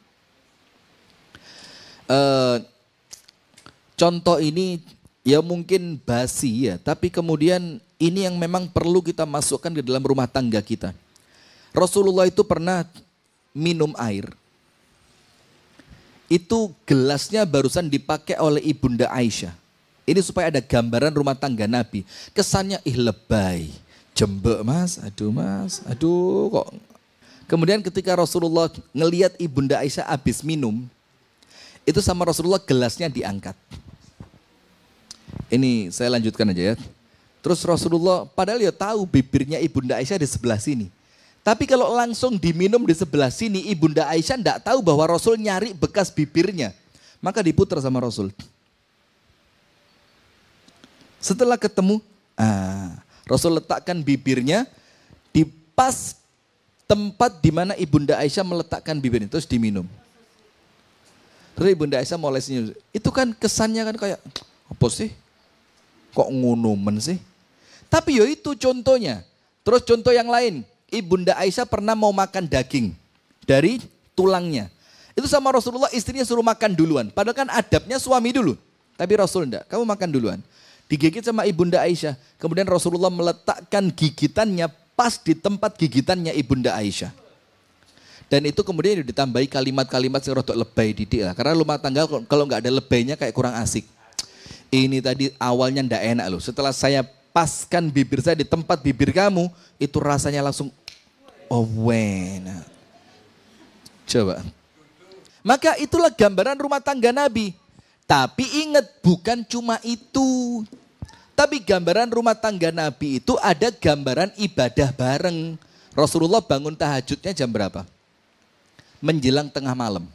Contoh ini ya mungkin basi ya, tapi kemudian ini yang memang perlu kita masukkan ke dalam rumah tangga kita. Rasulullah itu pernah minum air. Itu gelasnya barusan dipakai oleh Ibunda Aisyah. Ini supaya ada gambaran rumah tangga Nabi. Kesannya lebay, jembek mas, aduh kok. Kemudian ketika Rasulullah ngelihat Ibunda Aisyah habis minum, itu sama Rasulullah gelasnya diangkat. Ini saya lanjutkan aja ya. Terus Rasulullah padahal ya tahu bibirnya Ibunda Aisyah di sebelah sini. Tapi kalau langsung diminum di sebelah sini, Ibunda Aisyah tidak tahu bahwa Rasul nyari bekas bibirnya. Maka diputar sama Rasul. Setelah ketemu, Rasul letakkan bibirnya di pas tempat di mana Ibunda Aisyah meletakkan bibirnya. Terus diminum. Terus Ibunda Aisyah mulai senyum. Itu kan kesannya kan kayak, apa sih? Kok ngunumen sih? Tapi yo itu contohnya. Terus contoh yang lain. Ibunda Aisyah pernah mau makan daging dari tulangnya. Itu sama Rasulullah istrinya suruh makan duluan. Padahal kan adabnya suami dulu. Tapi Rasul enggak, kamu makan duluan. Digigit sama Ibunda Aisyah. Kemudian Rasulullah meletakkan gigitannya pas di tempat gigitannya Ibunda Aisyah. Dan itu kemudian ditambahi kalimat-kalimat yang rotok lebay didik lah. Karena rumah tangga kalau nggak ada lebaynya kayak kurang asik. Ini tadi awalnya ndak enak loh. Setelah saya paskan bibir saya di tempat bibir kamu, itu rasanya langsung enak. Coba. Maka itulah gambaran rumah tangga Nabi. Tapi ingat bukan cuma itu. Tapi gambaran rumah tangga Nabi itu ada gambaran ibadah bareng. Rasulullah bangun tahajudnya jam berapa? Menjelang tengah malam.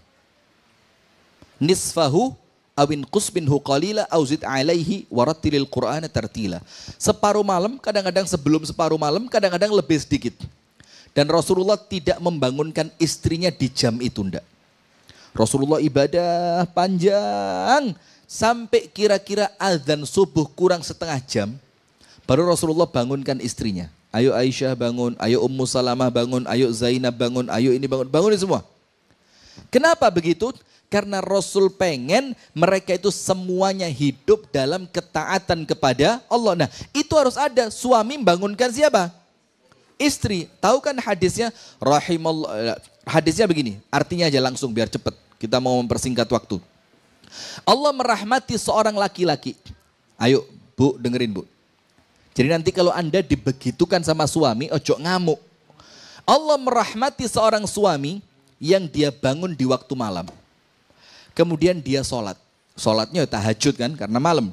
Nisfahu awin qusbinhu qalila auzid alaihi warattilil Qur'ana tartila. Separuh malam, kadang-kadang sebelum separuh malam, kadang-kadang lebih sedikit. Dan Rasulullah tidak membangunkan istrinya di jam itu ndak. Rasulullah ibadah panjang sampai kira-kira azan subuh kurang setengah jam. Baru Rasulullah bangunkan istrinya. Ayo Aisyah bangun, ayo Ummu Salamah bangun, ayo Zainab bangun, ayo ini bangun. Bangunin semua. Kenapa begitu? Karena Rasul pengen mereka itu semuanya hidup dalam ketaatan kepada Allah. Nah itu harus ada, suami membangunkan siapa? Istri. Tahu kan hadisnya? Hadisnya begini, artinya aja langsung biar cepat. Kita mau mempersingkat waktu. Allah merahmati seorang laki-laki. Ayo Bu, dengerin Bu. Jadi nanti kalau Anda dibegitukan sama suami, ojo ngamuk. Allah merahmati seorang suami yang dia bangun di waktu malam. Kemudian dia sholat. Sholatnya tahajud kan karena malam.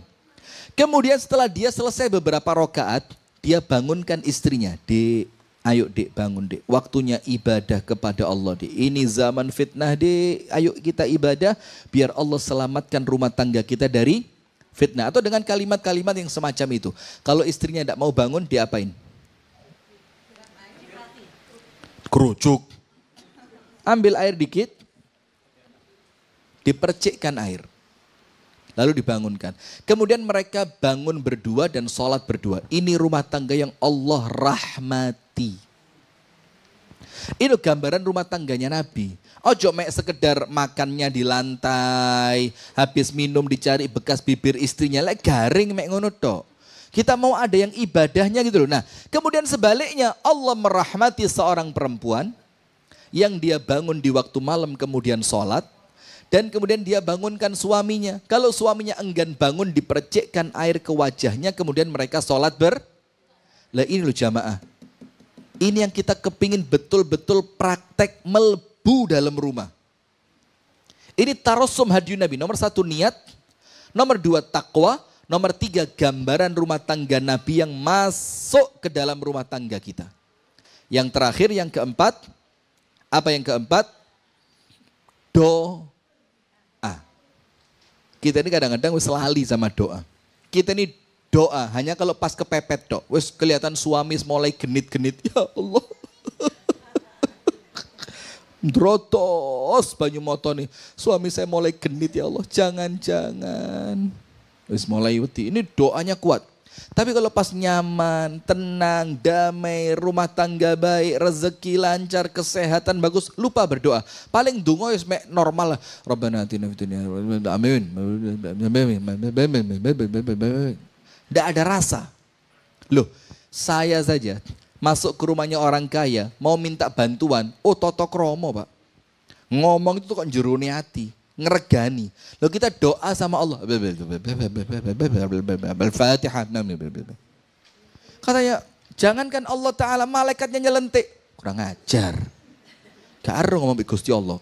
Kemudian setelah dia selesai beberapa rakaat, dia bangunkan istrinya. Dek, ayo dek bangun dek. Waktunya ibadah kepada Allah dek. Ini zaman fitnah dek. Ayo kita ibadah biar Allah selamatkan rumah tangga kita dari fitnah. Atau dengan kalimat-kalimat yang semacam itu. Kalau istrinya tidak mau bangun, diapain? Kerucuk. Ambil air dikit, dipercikkan air. Lalu dibangunkan. Kemudian mereka bangun berdua dan sholat berdua. Ini rumah tangga yang Allah rahmati. Ini gambaran rumah tangganya Nabi. Ojo mek sekedar makannya di lantai, habis minum dicari bekas bibir istrinya, lek garing mek ngono tok. Kita mau ada yang ibadahnya gitu loh. Nah, kemudian sebaliknya Allah merahmati seorang perempuan yang dia bangun di waktu malam kemudian sholat. Dan kemudian dia bangunkan suaminya. Kalau suaminya enggan bangun, dipercikkan air ke wajahnya, kemudian mereka sholat Lah ini loh jamaah. Ini yang kita kepingin betul-betul praktek melbu dalam rumah. Ini tarosum hadyu Nabi. Nomor 1 niat, nomor 2 takwa, nomor 3 gambaran rumah tangga Nabi yang masuk ke dalam rumah tangga kita. Yang terakhir, yang keempat, apa yang keempat? Doa. Kita ini kadang-kadang wis lali sama doa. Kita ini doa hanya kalau pas kepepet dok. Wis kelihatan suami mulai genit-genit. Ya Allah. Drotos banyu moto nih. Suami saya mulai genit ya Allah. Jangan-jangan. Wis mulai wedi. Ini doanya kuat. Tapi kalau pas nyaman, tenang, damai, rumah tangga baik, rezeki lancar, kesehatan bagus, lupa berdoa. Paling dungo ya normal lah. Rabbana atina fid dunya amin. Tidak ada rasa. Loh, saya saja masuk ke rumahnya orang kaya, mau minta bantuan, totok romo pak. Ngomong itu kok jeruni hati. Ngeregani. Lalu kita doa sama Allah. Al-Fatihah. Katanya, jangankan Allah Ta'ala, malaikatnya nyelentik. Kurang ajar. Gak ada ngomong Gusti Allah.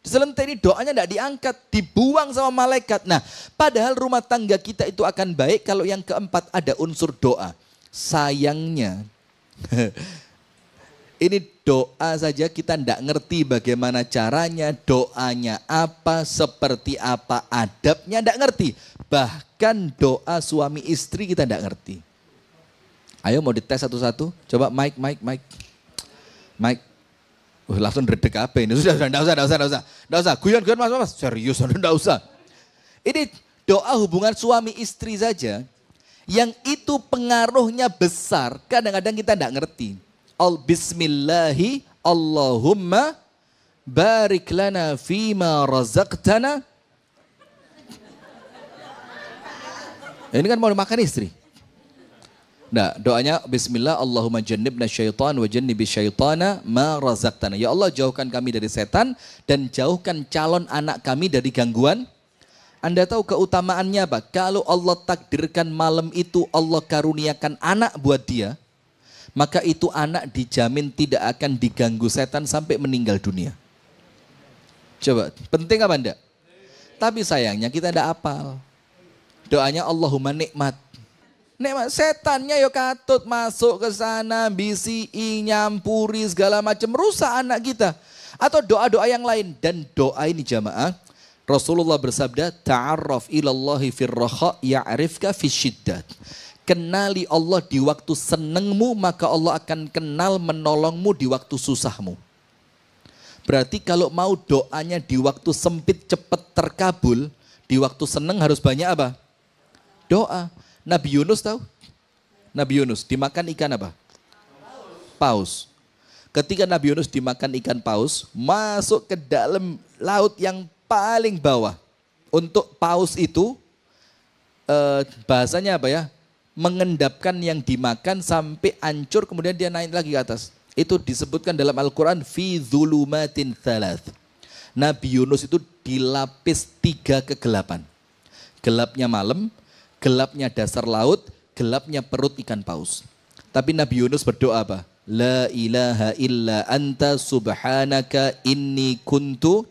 Diselentik ini doanya tidak diangkat, dibuang sama malaikat. Nah, padahal rumah tangga kita itu akan baik kalau yang keempat ada unsur doa. Sayangnya, ini doa saja kita tidak ngerti bagaimana caranya, doanya apa, seperti apa adabnya, tidak ngerti. Bahkan doa suami istri kita tidak ngerti. Ayo mau dites satu-satu, coba mic. Langsung redek apa ini, sudah, tidak usah. Guyon mas, serius, tidak usah. Ini doa hubungan suami istri saja, yang itu pengaruhnya besar, kadang-kadang kita tidak ngerti. Bismillahi Allahumma barik lana fima razaqtana. Ini kan mau makan istri. Nah, doanya bismillah Allahumma jannibna syaitan wa jannibi syaitana ma razaqtana. Ya Allah, jauhkan kami dari setan dan jauhkan calon anak kami dari gangguan. Anda tahu keutamaannya apa? Kalau Allah takdirkan malam itu Allah karuniakan anak buat dia, maka itu anak dijamin tidak akan diganggu setan sampai meninggal dunia. Coba, penting apa enggak? Tapi sayangnya kita enggak hafal. Doanya Allahumma nikmat. Nikmat, setannya yo katut masuk ke sana, bisi, nyampuri segala macam, rusak anak kita. Atau doa-doa yang lain. Dan doa ini jamaah, Rasulullah bersabda, ta'arraf ilallahi firraha ya'rifka fisyiddat. Kenali Allah di waktu senengmu, maka Allah akan kenal menolongmu di waktu susahmu. Berarti kalau mau doanya di waktu sempit cepat terkabul, di waktu seneng harus banyak apa? Doa. Nabi Yunus tahu? Nabi Yunus dimakan ikan apa? Paus. Ketika Nabi Yunus dimakan ikan paus, masuk ke dalam laut yang paling bawah. Untuk paus itu, bahasanya apa ya? Mengendapkan yang dimakan sampai hancur, kemudian dia naik lagi ke atas. Itu disebutkan dalam Al-Quran, fi dhulumatin thalath. Nabi Yunus itu dilapis 3 kegelapan. Gelapnya malam, gelapnya dasar laut, gelapnya perut ikan paus. Tapi Nabi Yunus berdoa apa? La ilaha illa anta subhanaka inni kuntu.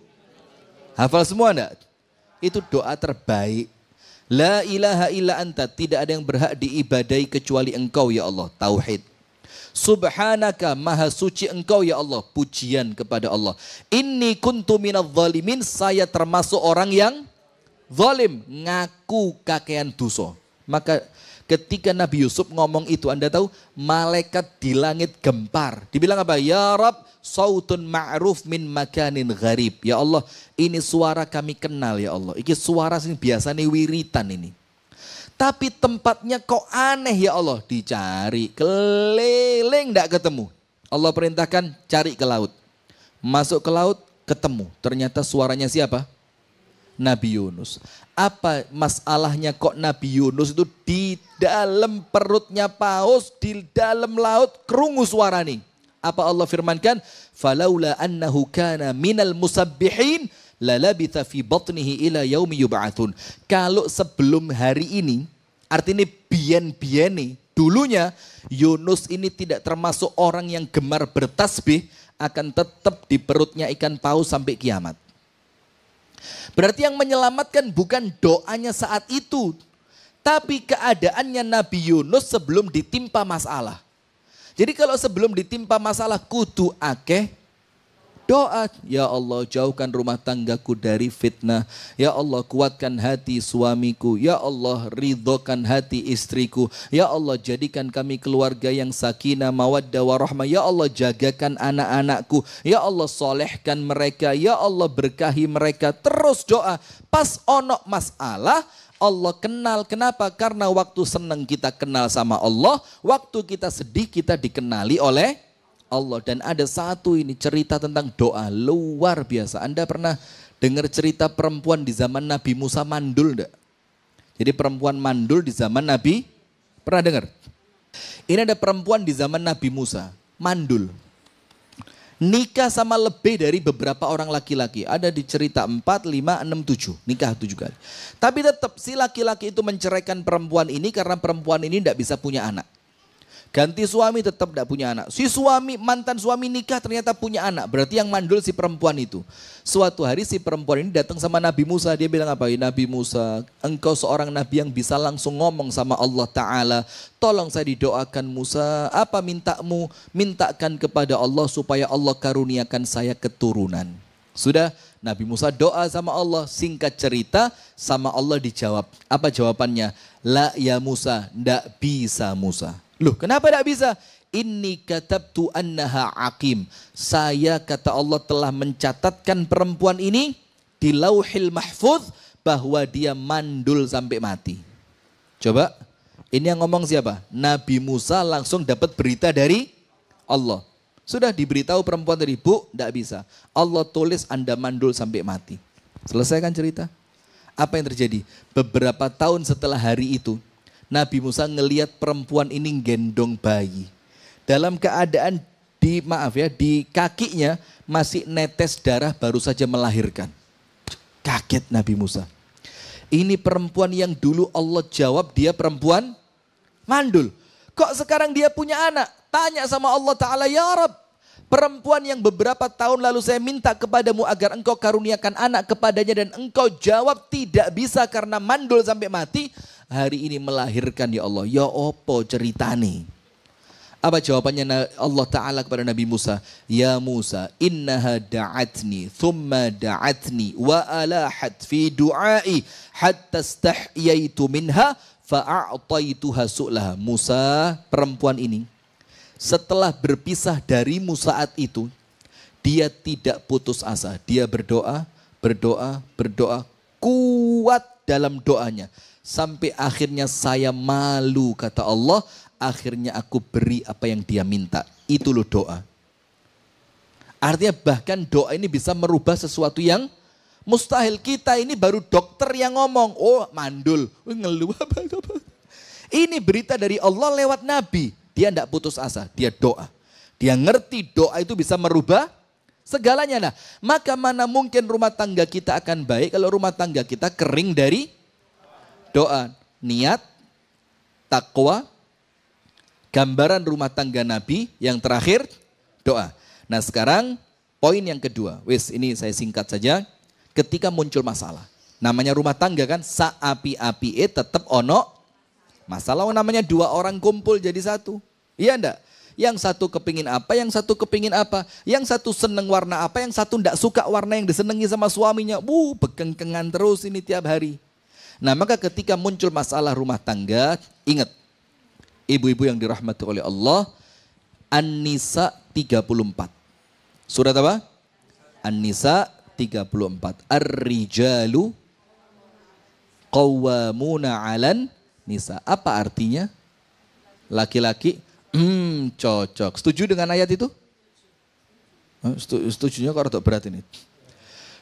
Hafal semua enggak? Itu doa terbaik. La ilaha illa anta, tidak ada yang berhak diibadai kecuali engkau ya Allah. Tauhid. Subhanaka, maha suci engkau ya Allah. Pujian kepada Allah. Inni kuntu minadh dhalimin, saya termasuk orang yang zalim, ngaku kakean dosa. Maka ketika Nabi Yusuf ngomong itu, Anda tahu malaikat di langit gempar. Dibilang apa? Ya Rab, sautun ma'ruf min makanin gharib. Ya Allah, ini suara kami kenal ya Allah. Ini suara sing biasanya wiritan ini. Tapi tempatnya kok aneh ya Allah. Dicari, keliling tidak ketemu. Allah perintahkan cari ke laut. Masuk ke laut, ketemu. Ternyata suaranya siapa? Nabi Yunus. Apa masalahnya kok Nabi Yunus itu di dalam perutnya paus, di dalam laut, kerungu suara nih. Apa Allah firmankan? Falaula annahu kana minal musabbihin lalabitha fi batnihi ila yaumi yub'atsun. Kalau sebelum hari ini, artinya biyen-biyene, dulunya Yunus ini tidak termasuk orang yang gemar bertasbih, akan tetap di perutnya ikan paus sampai kiamat. Berarti yang menyelamatkan bukan doanya saat itu, tapi keadaannya Nabi Yunus sebelum ditimpa masalah. Jadi kalau sebelum ditimpa masalah kudu akeh doa. Ya Allah, jauhkan rumah tanggaku dari fitnah. Ya Allah, kuatkan hati suamiku. Ya Allah, ridhokan hati istriku. Ya Allah, jadikan kami keluarga yang sakinah, mawaddah, warahmah. Ya Allah, jagakan anak-anakku. Ya Allah, solehkan mereka. Ya Allah, berkahi mereka. Terus doa. Pas ono masalah, Allah kenal. Kenapa? Karena waktu senang kita kenal sama Allah, waktu kita sedih kita dikenali oleh Allah. Dan ada satu ini cerita tentang doa luar biasa. Anda pernah dengar cerita perempuan di zaman Nabi Musa mandul enggak? Jadi perempuan mandul di zaman Nabi, pernah dengar? Ini ada perempuan di zaman Nabi Musa mandul. Nikah sama lebih dari beberapa orang laki-laki. Ada di cerita 4, 5, 6, 7. Nikah 7 kali. Tapi tetap si laki-laki itu menceraikan perempuan ini karena perempuan ini tidak bisa punya anak. Ganti suami tetap tidak punya anak. Si suami, mantan suami nikah ternyata punya anak. Berarti yang mandul si perempuan itu. Suatu hari si perempuan ini datang sama Nabi Musa. Dia bilang apa? Nabi Musa, engkau seorang nabi yang bisa langsung ngomong sama Allah Ta'ala. Tolong saya didoakan Musa. Apa mintamu? Mintakan kepada Allah supaya Allah karuniakan saya keturunan. Sudah, Nabi Musa doa sama Allah. Singkat cerita, sama Allah dijawab. Apa jawabannya? La ya Musa, ndak bisa Musa. Loh, kenapa tidak bisa? Inni katabtu annaha aqim. Saya, kata Allah, telah mencatatkan perempuan ini di lauhil mahfuz bahwa dia mandul sampai mati. Coba, ini yang ngomong siapa? Nabi Musa langsung dapat berita dari Allah. Sudah diberitahu perempuan tadi, Bu, tidak bisa. Allah tulis Anda mandul sampai mati. Selesaikan cerita. Apa yang terjadi? Beberapa tahun setelah hari itu, Nabi Musa ngelihat perempuan ini gendong bayi. Dalam keadaan di kakinya masih netes darah, baru saja melahirkan. Kaget Nabi Musa. Ini perempuan yang dulu Allah jawab dia perempuan mandul. Kok sekarang dia punya anak? Tanya sama Allah Ta'ala, ya Rab, perempuan yang beberapa tahun lalu saya minta kepadamu agar engkau karuniakan anak kepadanya dan engkau jawab tidak bisa karena mandul sampai mati. Hari ini melahirkan ya Allah. Ya opo ceritane? Apa jawabannya Allah Ta'ala kepada Nabi Musa? Ya Musa, innaha da'atni, thumma da'atni, wa alahat fi du'ai, hatta stahyaitu minha, fa'a'taituha su'laha. Musa, perempuan ini, setelah berpisah darimu saat itu, dia tidak putus asa. Dia berdoa, kuat dalam doanya. Sampai akhirnya saya malu, kata Allah, akhirnya aku beri apa yang dia minta. Itu loh doa. Artinya bahkan doa ini bisa merubah sesuatu yang mustahil. Kita ini baru dokter yang ngomong, oh mandul, ngeluh apa. Ini berita dari Allah lewat Nabi. Dia tidak putus asa, dia doa. Dia ngerti doa itu bisa merubah segalanya. Nah, maka mana mungkin rumah tangga kita akan baik kalau rumah tangga kita kering dari doa. Niat, takwa, gambaran rumah tangga Nabi. Yang terakhir, doa. Nah sekarang poin yang kedua. Wis, ini saya singkat saja. Ketika muncul masalah. Namanya rumah tangga kan, saapi-api tetap ono masalah. Namanya dua orang kumpul jadi satu. Iya enggak? Yang satu kepingin apa, yang satu kepingin apa. Yang satu seneng warna apa, yang satu enggak suka warna yang disenengi sama suaminya. Bekengkengan terus ini tiap hari. Nah maka ketika muncul masalah rumah tangga, ingat ibu-ibu yang dirahmati oleh Allah, An-Nisa 34. Surat apa? An-Nisa 34. Ar-rijalu qawwamuna 'alan nisa. Apa artinya? Laki-laki, cocok. Setuju dengan ayat itu? Setujunya kok rada berat ini.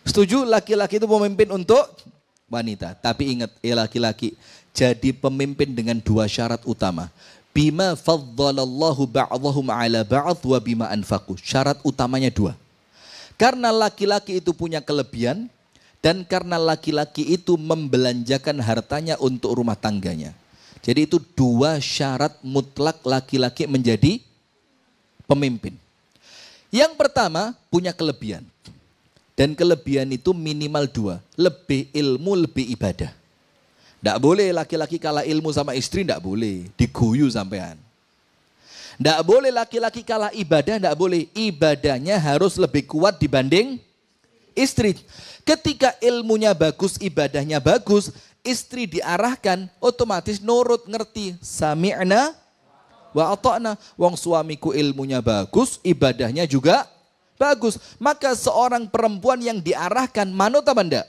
Setuju laki-laki itu pemimpin untuk wanita. Tapi ingat laki-laki, jadi pemimpin dengan dua syarat utama. Bima faddalallahu ba'dahum ala ba'd wa bima anfaqu. Syarat utamanya dua. Karena laki-laki itu punya kelebihan, Dan karena laki-laki itu membelanjakan hartanya untuk rumah tangganya. Jadi itu 2 syarat mutlak laki-laki menjadi pemimpin. Yang pertama punya kelebihan. Dan kelebihan itu minimal 2. Lebih ilmu, lebih ibadah. Tidak boleh laki-laki kalah ilmu sama istri, tidak boleh. Diguyu sampean. Tidak boleh laki-laki kalah ibadah, tidak boleh. Ibadahnya harus lebih kuat dibanding istri. Ketika ilmunya bagus, ibadahnya bagus, istri diarahkan, otomatis nurut, ngerti. Sami'na wa ata'na. Wong suamiku ilmunya bagus, ibadahnya juga bagus. Maka seorang perempuan yang diarahkan, manut apa enggak?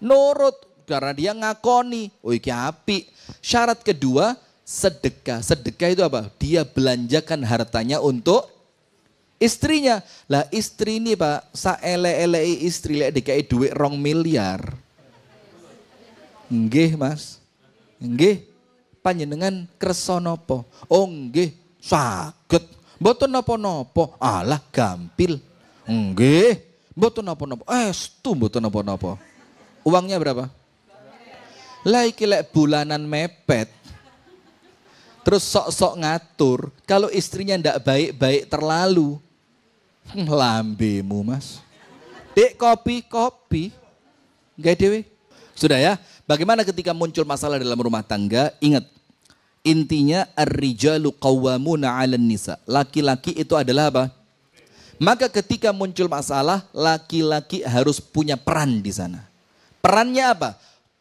Nurut, karena dia ngakoni. Oh iki apik. Syarat kedua, sedekah. Sedekah itu apa? Dia belanjakan hartanya untuk istrinya. Lah istri ini Pak, saele-elei istri lek dikai duit 2 miliar. Nggih Mas. Nggih. Panjenengan kersa napa? Oh nggih, saged. Mboten napa-napa. Alah gampil. Nggih. Mboten napa-napa. Estu mboten napa-napa. Uangnya berapa? Lah iki lek bulanan mepet. Terus sok-sok ngatur. Kalau istrinya ndak baik-baik terlalu. Lambemu Mas. Dek kopi. Enggak dewe. Sudah ya. Bagaimana ketika muncul masalah dalam rumah tangga? Ingat. Intinya ar-rijalu qawwamuna 'alan nisa. Laki-laki itu adalah apa? Maka ketika muncul masalah, laki-laki harus punya peran di sana. Perannya apa?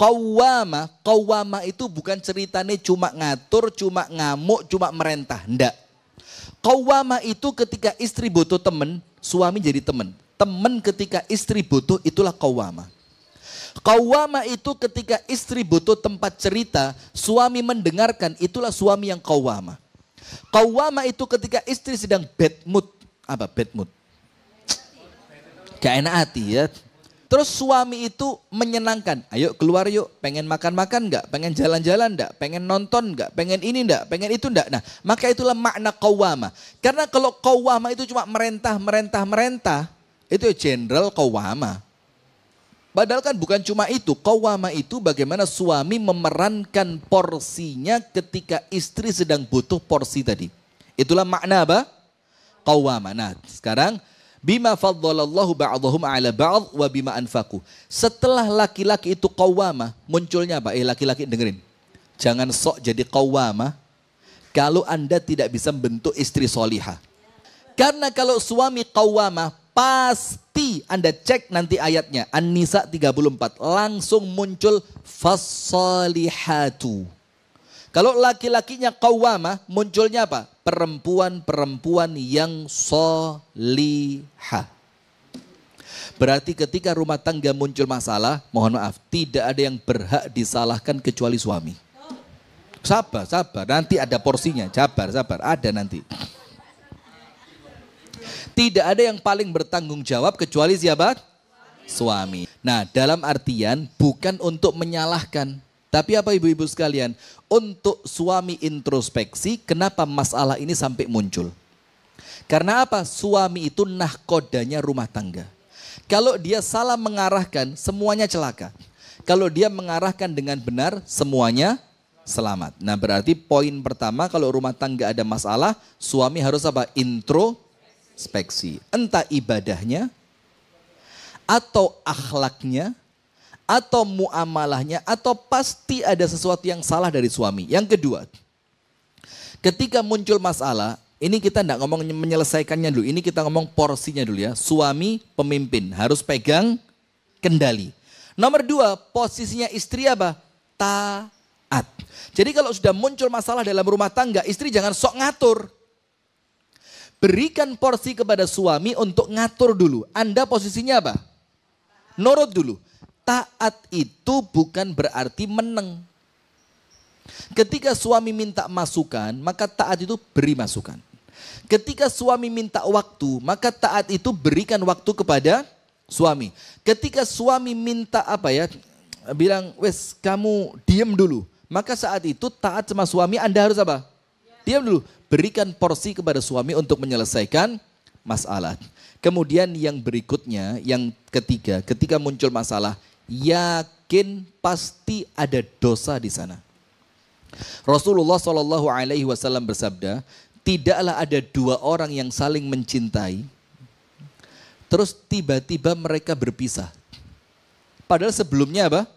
Qawwama itu bukan ceritanya cuma ngatur, cuma ngamuk, cuma merentah. Enggak. Qawwama itu ketika istri butuh teman, suami jadi teman. Teman ketika istri butuh, itulah qawwama. Qawwama itu ketika istri butuh tempat cerita, suami mendengarkan, itulah suami yang qawwama. Qawwama itu ketika istri sedang bad mood. Apa bad mood? Gak enak hati ya. Terus suami itu menyenangkan. Ayo keluar yuk, pengen makan-makan enggak? Pengen jalan-jalan enggak? Pengen nonton enggak? Pengen ini enggak? Pengen itu enggak? Nah, maka itulah makna qawwama. Karena kalau qawwama itu cuma merentah, itu general qawwama. Padahal kan bukan cuma itu. Qawwama itu bagaimana suami memerankan porsinya ketika istri sedang butuh porsi tadi. Itulah makna apa? Qawwama. Nah, sekarang bima faddalallahu ba'dahum 'ala ba'd wa bima anfaqu. Setelah laki-laki itu qawwama, munculnya apa? Laki-laki dengerin. Jangan sok jadi qawwama kalau Anda tidak bisa membentuk istri solihah. Karena kalau suami qawwama, pasti Anda cek nanti ayatnya. An-Nisa 34. Langsung muncul fassalihatu. Kalau laki-lakinya qawwama, munculnya apa? Perempuan-perempuan yang solihah. Berarti ketika rumah tangga muncul masalah, mohon maaf, tidak ada yang berhak disalahkan kecuali suami. Sabar. Nanti ada porsinya. Sabar. Ada nanti. Tidak ada yang paling bertanggung jawab kecuali siapa? Suami. Nah, dalam artian bukan untuk menyalahkan. Tapi apa ibu-ibu sekalian? Untuk suami introspeksi, kenapa masalah ini sampai muncul? Karena apa? Suami itu nahkodanya rumah tangga. Kalau dia salah mengarahkan, semuanya celaka. Kalau dia mengarahkan dengan benar, semuanya selamat. Nah, berarti poin pertama kalau rumah tangga ada masalah, suami harus apa? Introspeksi. Entah ibadahnya, atau akhlaknya, atau muamalahnya, atau pasti ada sesuatu yang salah dari suami. Yang kedua, ketika muncul masalah, ini kita tidak ngomong menyelesaikannya dulu, ini kita ngomong porsinya dulu ya. Suami pemimpin harus pegang kendali. Nomor 2, posisinya istri apa? Taat. Jadi kalau sudah muncul masalah dalam rumah tangga, istri jangan sok ngatur. Berikan porsi kepada suami untuk ngatur dulu. Anda posisinya apa? Nurut dulu. Taat itu bukan berarti meneng. Ketika suami minta masukan, maka taat itu beri masukan. Ketika suami minta waktu, maka taat itu berikan waktu kepada suami. Ketika suami minta bilang, wes kamu diem dulu. Maka saat itu taat sama suami Anda harus apa? Diam dulu. Berikan porsi kepada suami untuk menyelesaikan masalah. Kemudian yang berikutnya, yang ketiga, ketika muncul masalah, yakin pasti ada dosa di sana. Rasulullah SAW bersabda, tidaklah ada dua orang yang saling mencintai, terus tiba-tiba mereka berpisah. Padahal sebelumnya apa?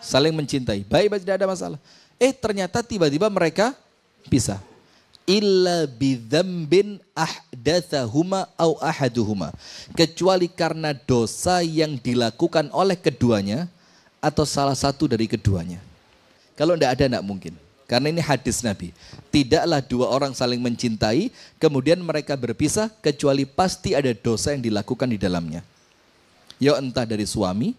Saling mencintai. Baik, tidak ada masalah. Ternyata tiba-tiba mereka pisah. Illa bidzambin ahdatsahuma au ahaduhuma. Kecuali karena dosa yang dilakukan oleh keduanya atau salah satu dari keduanya. Kalau tidak ada, tidak mungkin. Karena ini hadis Nabi. Tidaklah dua orang saling mencintai, kemudian mereka berpisah, kecuali pasti ada dosa yang dilakukan di dalamnya. Ya entah dari suami,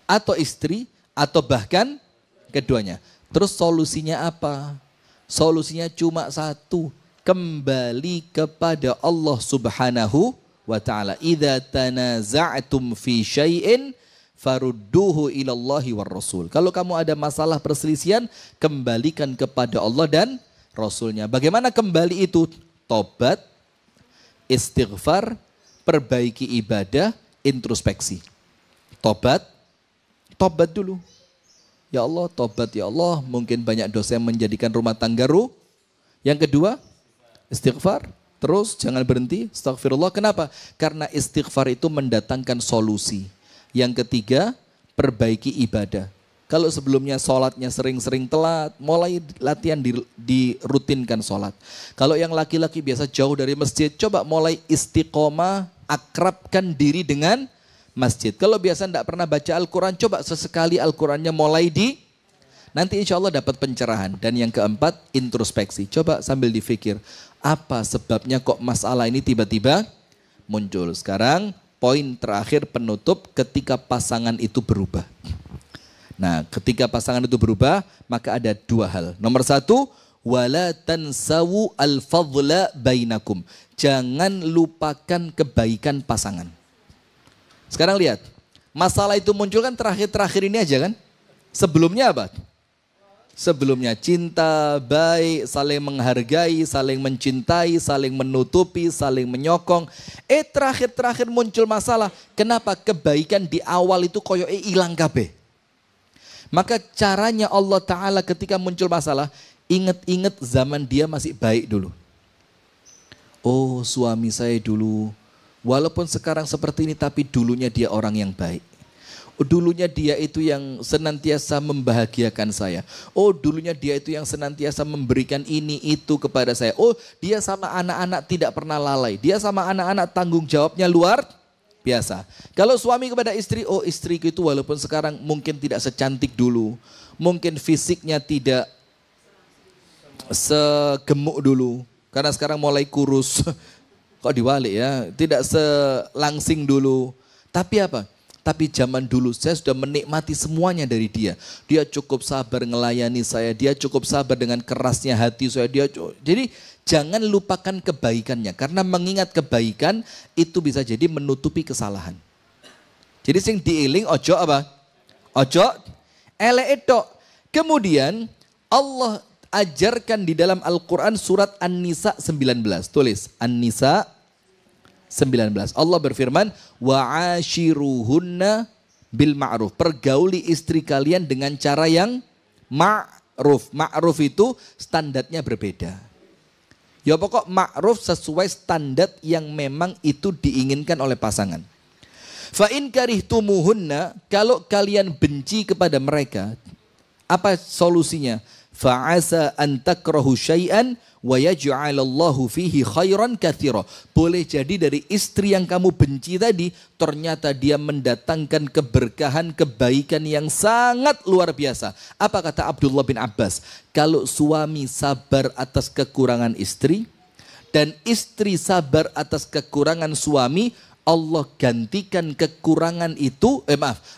atau istri, atau bahkan keduanya. Terus solusinya apa? Solusinya cuma satu. Kembali kepada Allah Subhanahu wa ta'ala. Idza tanaza'tum fi syai'in farudduhu ilallahi war rasul. Kalau kamu ada masalah perselisihan, kembalikan kepada Allah dan Rasulnya. Bagaimana kembali itu? Tobat, istighfar, perbaiki ibadah, introspeksi. Tobat dulu. Ya Allah, tobat ya Allah, mungkin banyak dosa yang menjadikan rumah tangga ruh. Yang kedua, istighfar. Terus jangan berhenti, astagfirullah. Kenapa? Karena istighfar itu mendatangkan solusi. Yang ketiga, perbaiki ibadah. Kalau sebelumnya sholatnya sering-sering telat, mulai latihan dirutinkan sholat. Kalau yang laki-laki biasa jauh dari masjid, coba mulai istiqomah, akrabkan diri dengan masjid. Kalau biasa tidak pernah baca Al-Quran, coba sesekali Al-Qurannya mulai nanti insya Allah dapat pencerahan. Dan yang keempat, introspeksi. Coba sambil dipikir, apa sebabnya kok masalah ini tiba-tiba muncul. Sekarang poin terakhir penutup, ketika pasangan itu berubah. Nah, ketika pasangan itu berubah, maka ada dua hal. Nomor satu, wala tansawu al-fadla bainakum. Jangan lupakan kebaikan pasangan. Sekarang lihat, masalah itu muncul kan terakhir-terakhir ini aja kan? Sebelumnya apa? Sebelumnya cinta, baik, saling menghargai, saling mencintai, saling menutupi, saling menyokong. Terakhir-terakhir muncul masalah. Kenapa? Kebaikan di awal itu koyoke ilang kabeh. Maka caranya Allah Ta'ala ketika muncul masalah, ingat-ingat zaman dia masih baik dulu. Oh, suami saya dulu, walaupun sekarang seperti ini, tapi dulunya dia orang yang baik. Oh, dulunya dia itu yang senantiasa membahagiakan saya. Oh, dulunya dia itu yang senantiasa memberikan ini itu kepada saya. Oh, dia sama anak-anak tidak pernah lalai. Dia sama anak-anak tanggung jawabnya luar biasa. Kalau suami kepada istri, oh istriku itu walaupun sekarang mungkin tidak secantik dulu. Mungkin fisiknya tidak segemuk dulu. Karena sekarang mulai kurus. Kok diwalik ya? Tidak selangsing dulu. Tapi apa? Tapi zaman dulu saya sudah menikmati semuanya dari dia. Dia cukup sabar ngelayani saya. Dia cukup sabar dengan kerasnya hati saya. Jadi jangan lupakan kebaikannya. Karena mengingat kebaikan itu bisa jadi menutupi kesalahan. Jadi sing diiling ojo apa? Ojo elek itu. Kemudian Allah ajarkan di dalam Al-Quran surat An-Nisa 19. Tulis An-Nisa 19. Allah berfirman, wa'ashiruhunna bil ma'ruf. Pergauli istri kalian dengan cara yang ma'ruf. Ma'ruf itu standarnya berbeda. Ya pokok ma'ruf sesuai standar yang memang itu diinginkan oleh pasangan. Fa'in karihtumuhunna, kalau kalian benci kepada mereka, apa solusinya? Fa'asa an takrahu syai'an wa yaj'alallahu fihi khairan katsira. Boleh jadi dari istri yang kamu benci tadi, ternyata dia mendatangkan keberkahan, kebaikan yang sangat luar biasa. Apa kata Abdullah bin Abbas? Kalau suami sabar atas kekurangan istri, dan istri sabar atas kekurangan suami, Allah gantikan kekurangan itu,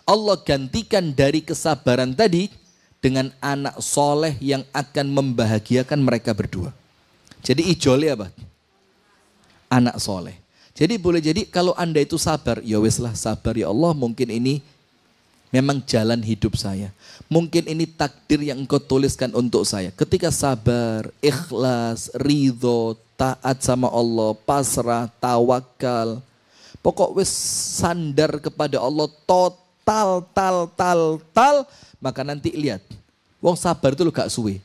Allah gantikan dari kesabaran tadi dengan anak soleh yang akan membahagiakan mereka berdua. Jadi ijoli apa? Anak soleh. Jadi boleh jadi kalau Anda itu sabar, ya weslah sabar ya Allah, mungkin ini memang jalan hidup saya. Mungkin ini takdir yang engkau tuliskan untuk saya. Ketika sabar, ikhlas, ridho, taat sama Allah, pasrah, tawakal. Pokok wis sandar kepada Allah total, maka nanti lihat. Wong sabar itu lo gak suwe.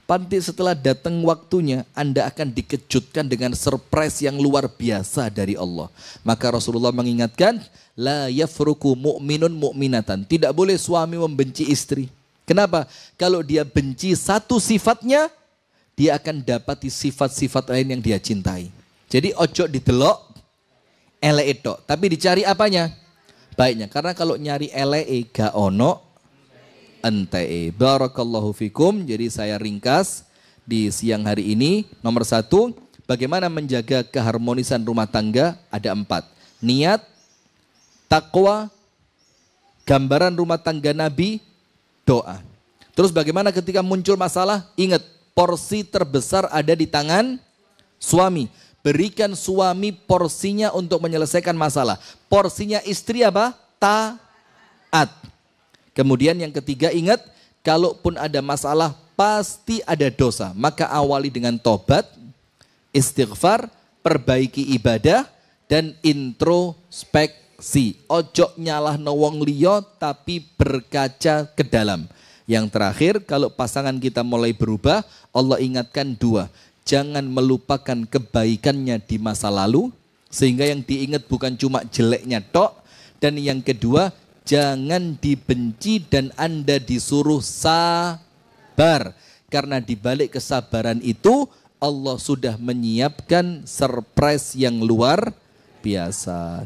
Nanti setelah datang waktunya, Anda akan dikejutkan dengan surprise yang luar biasa dari Allah. Maka Rasulullah mengingatkan, la yafruku mu'minun mu'minatan. Tidak boleh suami membenci istri. Kenapa? Kalau dia benci satu sifatnya, dia akan dapati sifat-sifat lain yang dia cintai. Jadi ojo didelok, elek itu. Tapi dicari apanya? Baiknya. Karena kalau nyari elek gak ono, ente. Barakallahu fikum. Jadi saya ringkas di siang hari ini. Nomor 1, bagaimana menjaga keharmonisan rumah tangga? Ada 4. Niat, takwa, gambaran rumah tangga Nabi, doa. Terus bagaimana ketika muncul masalah? Ingat, porsi terbesar ada di tangan suami. Berikan suami porsinya untuk menyelesaikan masalah. Porsinya istri apa? Taat. Kemudian yang ketiga, ingat, kalaupun ada masalah pasti ada dosa. Maka awali dengan tobat, istighfar, perbaiki ibadah, dan introspeksi. Ojo nyalah wong liya tapi berkaca ke dalam. Yang terakhir, kalau pasangan kita mulai berubah, Allah ingatkan 2. Jangan melupakan kebaikannya di masa lalu, sehingga yang diingat bukan cuma jeleknya tok. Dan yang kedua, jangan dibenci dan Anda disuruh sabar. Karena di balik kesabaran itu Allah sudah menyiapkan surprise yang luar biasa.